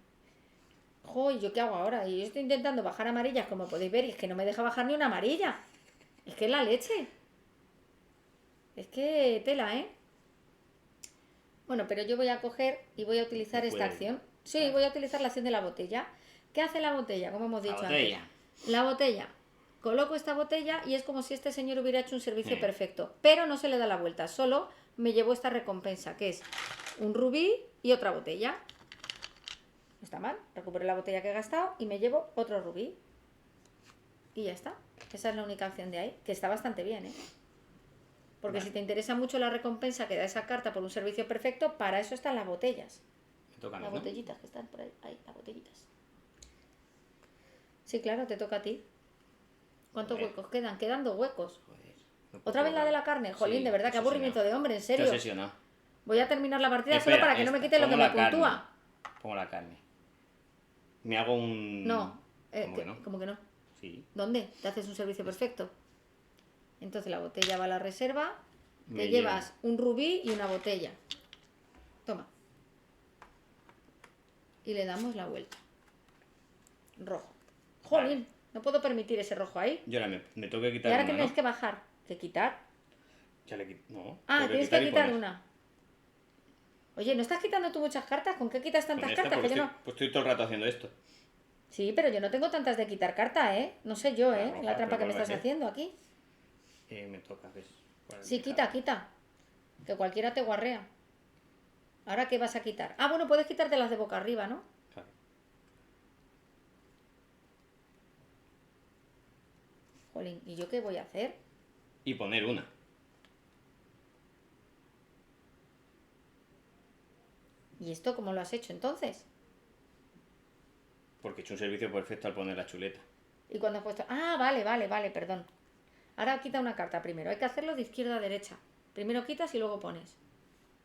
¿Y yo qué hago ahora? Y yo estoy intentando bajar amarillas, como podéis ver, y es que no me deja bajar ni una amarilla. Es que es la leche. Es que tela, ¿eh? Bueno, pero yo voy a coger y voy a utilizar esta acción. Sí, Vale. voy a utilizar la acción de la botella. ¿Qué hace la botella? Como hemos dicho botella. antes. La botella. Coloco esta botella y es como si este señor hubiera hecho un servicio perfecto. Pero no se le da la vuelta, solo me llevo esta recompensa, que es un rubí y otra botella. está mal. Recupero la botella que he gastado y me llevo otro rubí. Y ya está. Esa es la única opción de ahí, que está bastante bien, ¿eh? Porque Vale. si te interesa mucho la recompensa que da esa carta por un servicio perfecto, para eso están las botellas. Me toca a mí, Las ¿no? botellitas que están por ahí. Ahí, las botellitas. Sí, claro, te toca a ti. ¿Cuántos Joder. huecos quedan? Quedan 2 huecos. Joder. No puedo ¿Otra vez la de colocar. la carne? Jolín, Sí, de verdad, qué estoy aburrimiento de hombre, en Estoy serio. obsesionado. Voy a terminar la partida solo Espera, para que no me esta. quite lo que Pongo me la carne. puntúa. Pongo la carne. Me hago un... No, ¿Cómo que no? ¿cómo que no? Sí. ¿Dónde? Te haces un servicio perfecto. Entonces la botella va a la reserva, Me te llevas un rubí y una botella. Toma. Y le damos la vuelta. Rojo. Jolín, Vale. no puedo permitir ese rojo ahí. Y ahora me tengo que Y quitar ahora una, tienes ¿no? que bajar. ¿Que quitar? Ya le quito. No. Ah, tengo tienes que y quitar poner. una. Oye, ¿no estás quitando tú muchas cartas? ¿Con qué quitas Con tantas esta, cartas? porque Que yo estoy, no... pues estoy todo el rato haciendo esto. Sí, pero yo no tengo tantas de quitar carta, ¿eh? No sé yo, La ¿eh? roja, La trampa pero que me vuelve a estás ser. haciendo aquí. Me toca, ¿ves? Para Sí, empezar. quita. Que cualquiera te guarrea. ¿Ahora qué vas a quitar? Ah, bueno, puedes quitarte las de boca arriba, ¿no? Claro. Jolín, ¿y yo qué voy a hacer? Y poner una. ¿Y esto cómo lo has hecho entonces? Porque he hecho un servicio perfecto al poner la chuleta. ¿Y cuando has puesto...? Ah, vale, perdón. Ahora quita una carta primero. Hay que hacerlo de izquierda a derecha. Primero quitas y luego pones.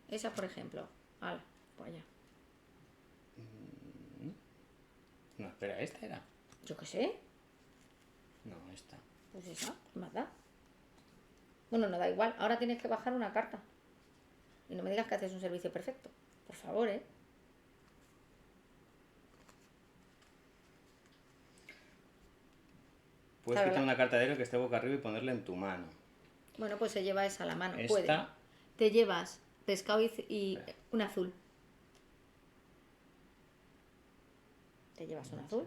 Esa, por ejemplo. Hala, pues allá. No, espera, ¿esta era? Yo qué sé. No, esta. Pues esa, ¿qué más da? Bueno, no da igual. Ahora tienes que bajar una carta. Y no me digas que haces un servicio perfecto. Por favor, ¿eh? Puedes Claro, quitar una carta de héroe que esté boca arriba y ponerla en tu mano. Bueno, pues se lleva esa a la mano. Esta- Puede. Te llevas pescado y un azul. ¿Te llevas un azul?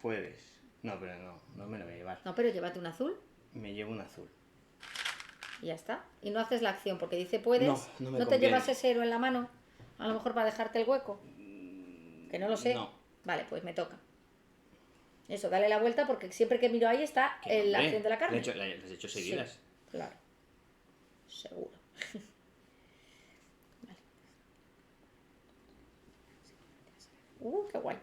Puedes. No, pero no me lo voy a llevar. No, pero llévate un azul Me llevo un azul. y ya está. Y no haces la acción porque dice puedes. No me te conviene. llevas ese héroe en la mano. A lo mejor para dejarte el hueco. Que no lo sé. No. Vale, pues me toca. Eso, dale la vuelta porque siempre que miro ahí está Que la hombre, acción de la carne. Las he hecho seguidas. Sí, claro. Seguro. Vale. Qué guay.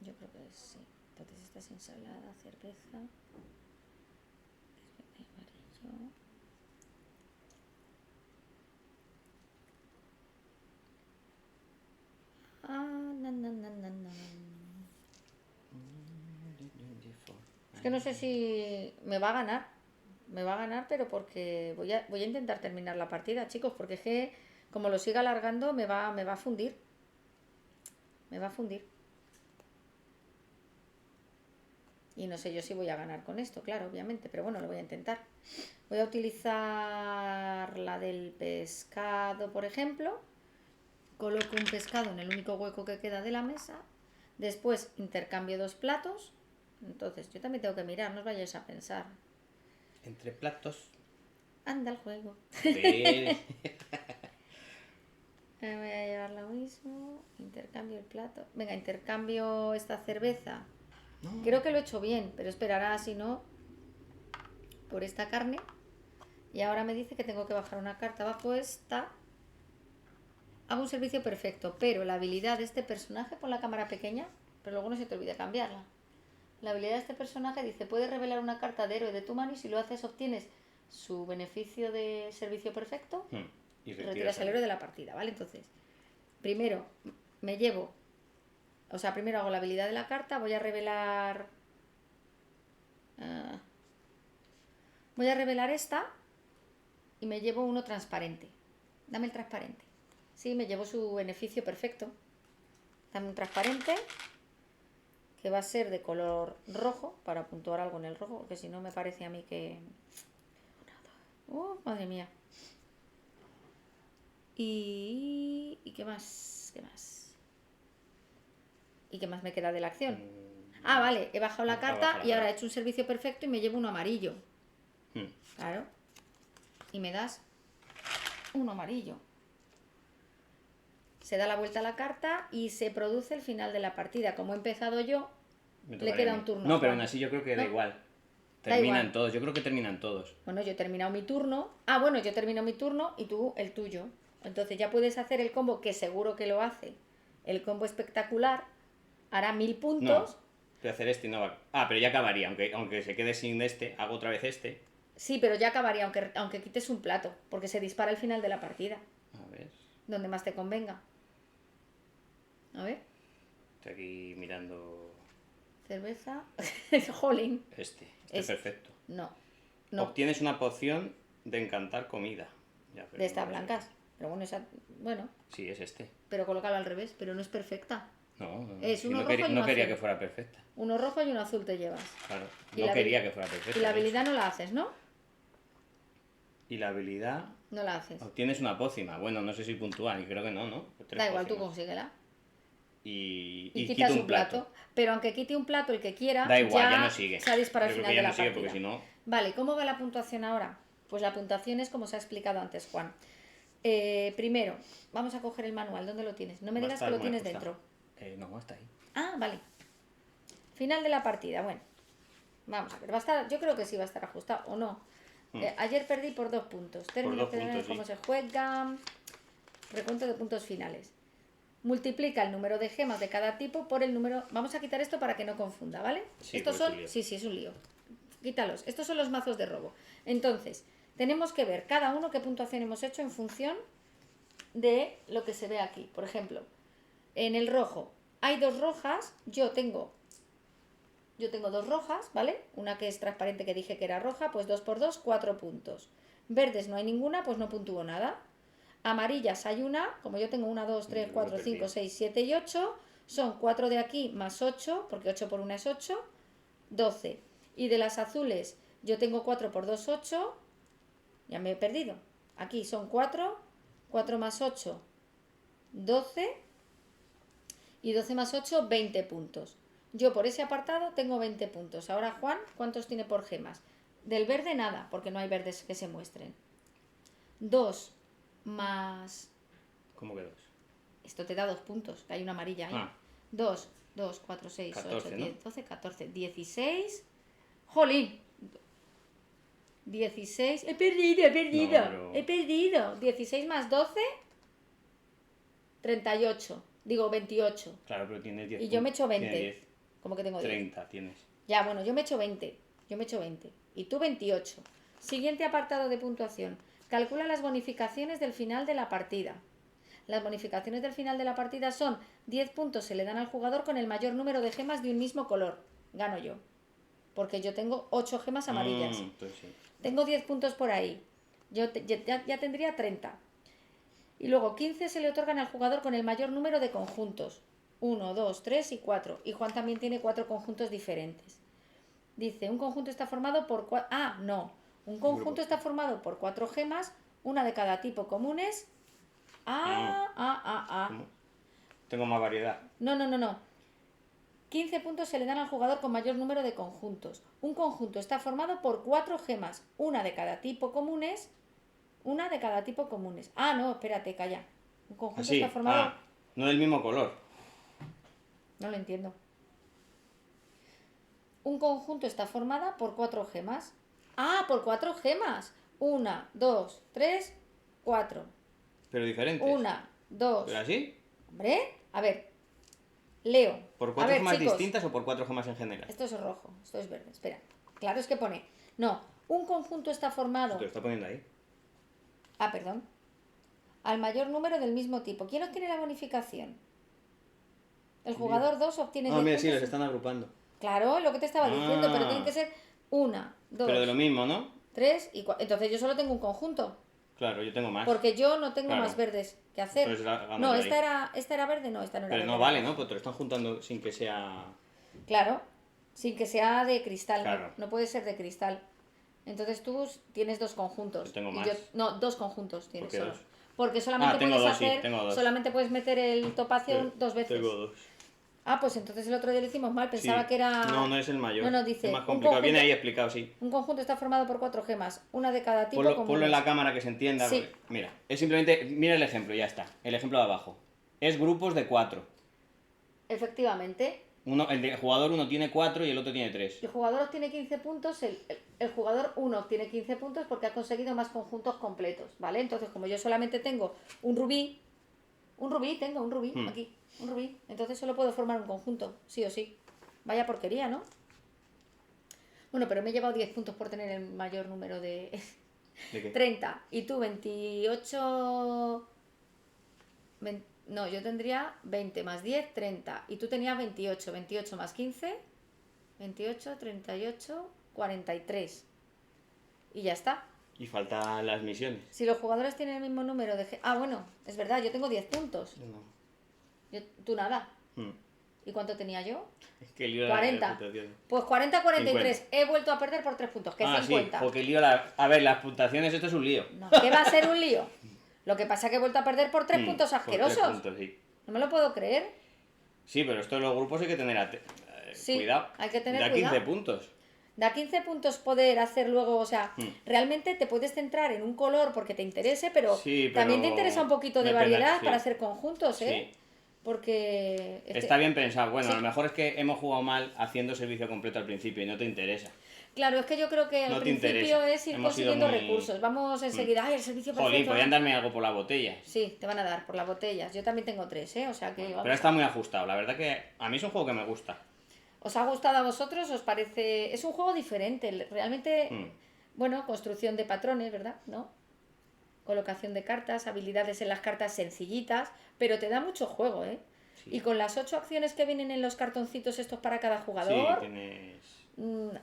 Yo creo que sí. Entonces esta es ensalada, cerveza. Amarillo. Es que no sé si me va a ganar. Me va a ganar, pero porque voy a intentar terminar la partida, chicos, porque es que como lo siga alargando me va a fundir. Me va a fundir. Y no sé yo si voy a ganar con esto, claro, obviamente, pero bueno, lo voy a intentar. Voy a utilizar la del pescado, por ejemplo. Coloco un pescado en el único hueco que queda de la mesa. Después intercambio 2 platos. Entonces, yo también tengo que mirar, no os vayáis a pensar. Entre platos. Anda el juego. Joder. Me voy a llevar lo mismo. Intercambio el plato. Venga, intercambio esta cerveza. No. Creo que lo he hecho bien, pero esperará, si no, por esta carne. Y ahora me dice que tengo que bajar una carta bajo esta. Hago un servicio perfecto, pero la habilidad de este personaje, pon la cámara pequeña, pero luego no se te olvide cambiarla. La habilidad de este personaje dice, puedes revelar una carta de héroe de tu mano y si lo haces obtienes su beneficio de servicio perfecto Y y retiras al al héroe de la partida, ¿vale? Entonces, primero me llevo, o sea, primero hago la habilidad de la carta, voy a revelar esta y me llevo uno transparente. Dame el transparente. Sí, me llevo su beneficio perfecto. Dame un transparente que va a ser de color rojo para puntuar algo en el rojo, porque si no me parece a mí que... madre mía. ¿Y qué más? ¿Qué más? ¿Y qué más me queda de la acción? Ah, vale, he bajado la carta y ahora he hecho un servicio perfecto y me llevo uno amarillo. Claro. Y me das uno amarillo. Se da la vuelta a la carta y se produce el final de la partida. Como he empezado yo, Me le tocaría queda a mí. un turno. No, pero Juan. aún así yo creo que da No, igual. Da Terminan igual. todos, yo creo que terminan todos. Bueno, yo he terminado mi turno. Ah, bueno, yo termino mi turno y tú el tuyo. Entonces ya puedes hacer el combo, que seguro que lo hace. El combo espectacular. Hará 1000 No, puntos. voy a hacer este y no va. Ah, pero ya acabaría, aunque se quede sin este, hago otra vez este. Sí, pero ya acabaría, aunque quites un plato. Porque se dispara al final de la partida. A ver, Donde más te convenga. A ver. estoy aquí mirando Cerveza. Jolín. este Es- perfecto. No. No. Obtienes una poción de encantar comida. Ya, pero De estas no sé. blancas. Pero bueno, bueno, Sí, es este. pero colócalo al revés, pero no es perfecta. No, Es si uno no, rojo y uno no quería azul. que fuera perfecta. Uno rojo y uno azul te llevas. Claro, Y no la quería habili- que fuera perfecta. Y la de hecho. habilidad no la haces, ¿no? Y la habilidad, No la haces. obtienes una pócima. Bueno, no sé si puntúa, y creo que no, ¿no? Tres Da igual, tú pócimas. consíguela. Y Y quito quitas un un plato. Pero aunque quite un plato el que quiera, Da igual, ya no sigue. se ha disparado Yo al creo final que ya de la no sigue partida. porque si no... Vale, ¿cómo va la puntuación ahora? Pues la puntuación es como se ha explicado antes, Juan. Primero, vamos a coger el manual. ¿Dónde lo tienes? No me va a digas que estar lo muy tienes ajustado. dentro. No, está ahí. Ah, vale. Final de la partida, bueno. Vamos a ver, va a estar, yo creo que sí va a estar ajustado, ¿o no? Ayer perdí por 2 puntos. Términos 2 generales, puntos, cómo sí. se juega. Recuento de puntos finales. Multiplica el número de gemas de cada tipo por el número... Vamos a quitar esto para que no confunda, ¿vale? Sí, Estos porque es un son... lío. Sí, es un lío. Quítalos. Estos son los mazos de robo. Entonces, tenemos que ver cada uno qué puntuación hemos hecho en función de lo que se ve aquí. Por ejemplo, en el rojo hay 2 rojas. Yo tengo 2 rojas, ¿vale? Una que es transparente que dije que era roja, pues 2 por 2, 4 puntos. Verdes no hay ninguna, pues no puntúo nada. Amarillas hay una, como yo tengo 1, 2, 3, Yo 4, lo perdí. 5, 6, 7 y 8, son 4 de aquí más 8, porque 8 por 1 es 8, 12. Y de las azules yo tengo 4 por 2, 8, ya me he perdido. Aquí son 4, 4 más 8, 12, y 12 más 8, 20 puntos. Yo por ese apartado tengo 20 puntos. Ahora Juan, ¿cuántos tiene por gemas? Del verde nada, porque no hay verdes que se muestren. 2 más... ¿Cómo que 2? Esto te da 2 puntos, que hay una amarilla ahí. Ah. 2, 2, 4, 6, 14, 8, ¿no? 10, 12, 14, 16... ¡Jolín! 16... He perdido, No, pero- he perdido. 16 más 12... 38. Digo 28. Claro, pero tienes 10. Y yo me echo 20. Tienes 10. Como que tengo 10. 30 tienes. Ya, bueno, yo me echo 20. Yo me echo 20. Y tú 28. Siguiente apartado de puntuación. Calcula las bonificaciones del final de la partida. Las bonificaciones del final de la partida son 10 puntos se le dan al jugador con el mayor número de gemas de un mismo color. Gano yo. Porque yo tengo 8 gemas amarillas. Entonces sí. Tengo 10 puntos por ahí. Yo ya tendría 30. Y luego 15 se le otorgan al jugador con el mayor número de conjuntos. 1, 2, 3 y 4. Y Juan también tiene 4 conjuntos diferentes. Dice, un conjunto está formado por... Ah, no. Un conjunto está formado por 4 gemas, una de cada tipo comunes. ¿Cómo? Tengo más variedad. No. 15 puntos se le dan al jugador con mayor número de conjuntos. Un conjunto está formado por 4 gemas, una de cada tipo comunes. Una de cada tipo comunes. Ah, no, espérate, calla. Un conjunto Así. está formado... No del mismo color. No lo entiendo. Un conjunto está formada por 4 gemas. Ah, por 4 gemas. 1, 2, 3, 4. Pero diferentes. 1, 2. ¿Pero así? Hombre, a ver. Leo. ¿Por A 4 ver, gemas chicos, distintas o por 4 gemas en general? esto es rojo, esto es verde. Espera. Claro, es que pone. No, un conjunto está formado. Te lo está poniendo ahí. Ah, perdón. Al mayor número del mismo tipo. ¿Quién obtiene la bonificación? El jugador 2 obtiene 10 Mira, sí, puntos. los están agrupando. Claro, lo que te estaba diciendo, pero tienen que ser 1, 2, Pero de lo mismo, ¿no? 3 y 4. Entonces yo solo tengo un conjunto. Claro, yo tengo más. Porque yo no tengo Claro. más verdes que hacer. Entonces gano No, yo esta era verde, no, esta no era Pero verde. no vale, ¿no? Porque te lo están juntando sin que sea... Claro, sin que sea de cristal, Claro. no puede ser de cristal. Entonces tú tienes 2 conjuntos. Yo tengo y más. no, 2 conjuntos tienes ¿Por qué solo. 2? Porque solamente tengo puedes 2, sí, hacer, tengo 2. solamente puedes meter el topacio 2 veces. Tengo 2. Ah, pues entonces el otro día lo hicimos mal, Sí. pensaba que era... No, no es el mayor. No, dice, es más un complicado. Viene conjunto- ahí explicado, sí. Un conjunto está formado por 4 gemas, una de cada tipo Ponlo, común. ponlo en la cámara que se entienda. Sí. Porque, mira, es simplemente. Mira el ejemplo, ya está. El ejemplo de abajo. Es grupos de 4. Efectivamente. El jugador 1 tiene 4 y el otro tiene 3. El jugador obtiene 15 puntos, el jugador 1 obtiene 15 puntos porque ha conseguido más conjuntos completos, ¿vale? Entonces, como yo solamente tengo un rubí, aquí, un rubí, entonces solo puedo formar un conjunto, sí o sí. Vaya porquería, ¿no? Bueno, pero me he llevado 10 puntos por tener el mayor número de... ¿De qué? 30. Y tú 28... No, yo tendría 20 más 10, 30. Y tú tenías 28. 28 más 15, 28, 38, 43. Y ya está. Y faltan las misiones. Si los jugadores tienen el mismo número de... Ah, bueno, es verdad, yo tengo 10 puntos. No. Tú nada. Hmm. ¿Y cuánto tenía yo? Es que lío 40. la puntuación. Pues 40, 43. 50. He vuelto a perder por 3 puntos, que 50. Sí, porque lío la... A ver, las puntuaciones, esto es un lío. No, ¿qué va a ser un lío? Lo que pasa es que he vuelto a perder por 3 puntos Por asquerosos. 3 puntos, sí. No me lo puedo creer. Sí, pero esto de los grupos hay que tener Sí, cuidado. hay que tener Da cuidado. 15 puntos. Da 15 puntos poder hacer luego, o sea, realmente te puedes centrar en un color porque te interese, pero, Sí, también te pero interesa un poquito de depende, variedad sí. para hacer conjuntos, ¿eh? Sí. Porque... Está bien pensado. Bueno, Sí. a lo mejor es que hemos jugado mal haciendo servicio completo al principio y no te interesa. Claro, es que yo creo que No al te principio interesa. es ir Hemos sido consiguiendo muy- recursos. Vamos enseguida, ay, el servicio perfecto. Jolín, podrían darme algo por la botella. Sí, te van a dar por las botellas. Yo también tengo 3, ¿eh? O sea que... Pero vamos está muy ajustado. La verdad que a mí es un juego que me gusta. ¿Os ha gustado a vosotros? ¿Os parece...? Es un juego diferente. Realmente, bueno, construcción de patrones, ¿verdad? ¿No? Colocación de cartas, habilidades en las cartas sencillitas, pero te da mucho juego, ¿eh? Sí. Y con las 8 acciones que vienen en los cartoncitos estos para cada Sí, jugador, tienes...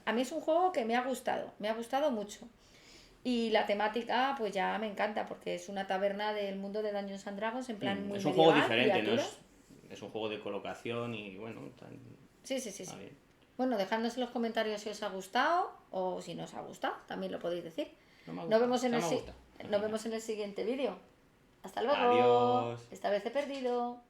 a mí es un juego que me ha gustado mucho. Y la temática, pues ya me encanta, porque es una taberna del mundo de Dungeons and Dragons, en plan muy Es un juego medieval, diferente, ¿no? criaturas. Es un juego de colocación y bueno, Sí. está bien. Bueno, dejadnos en los comentarios si os ha gustado o si no os ha gustado, también lo podéis decir. No me ha Nos gustado, vemos en no el, me si- gusta. nos vemos en el siguiente vídeo. Hasta luego. Adiós. Esta vez he perdido.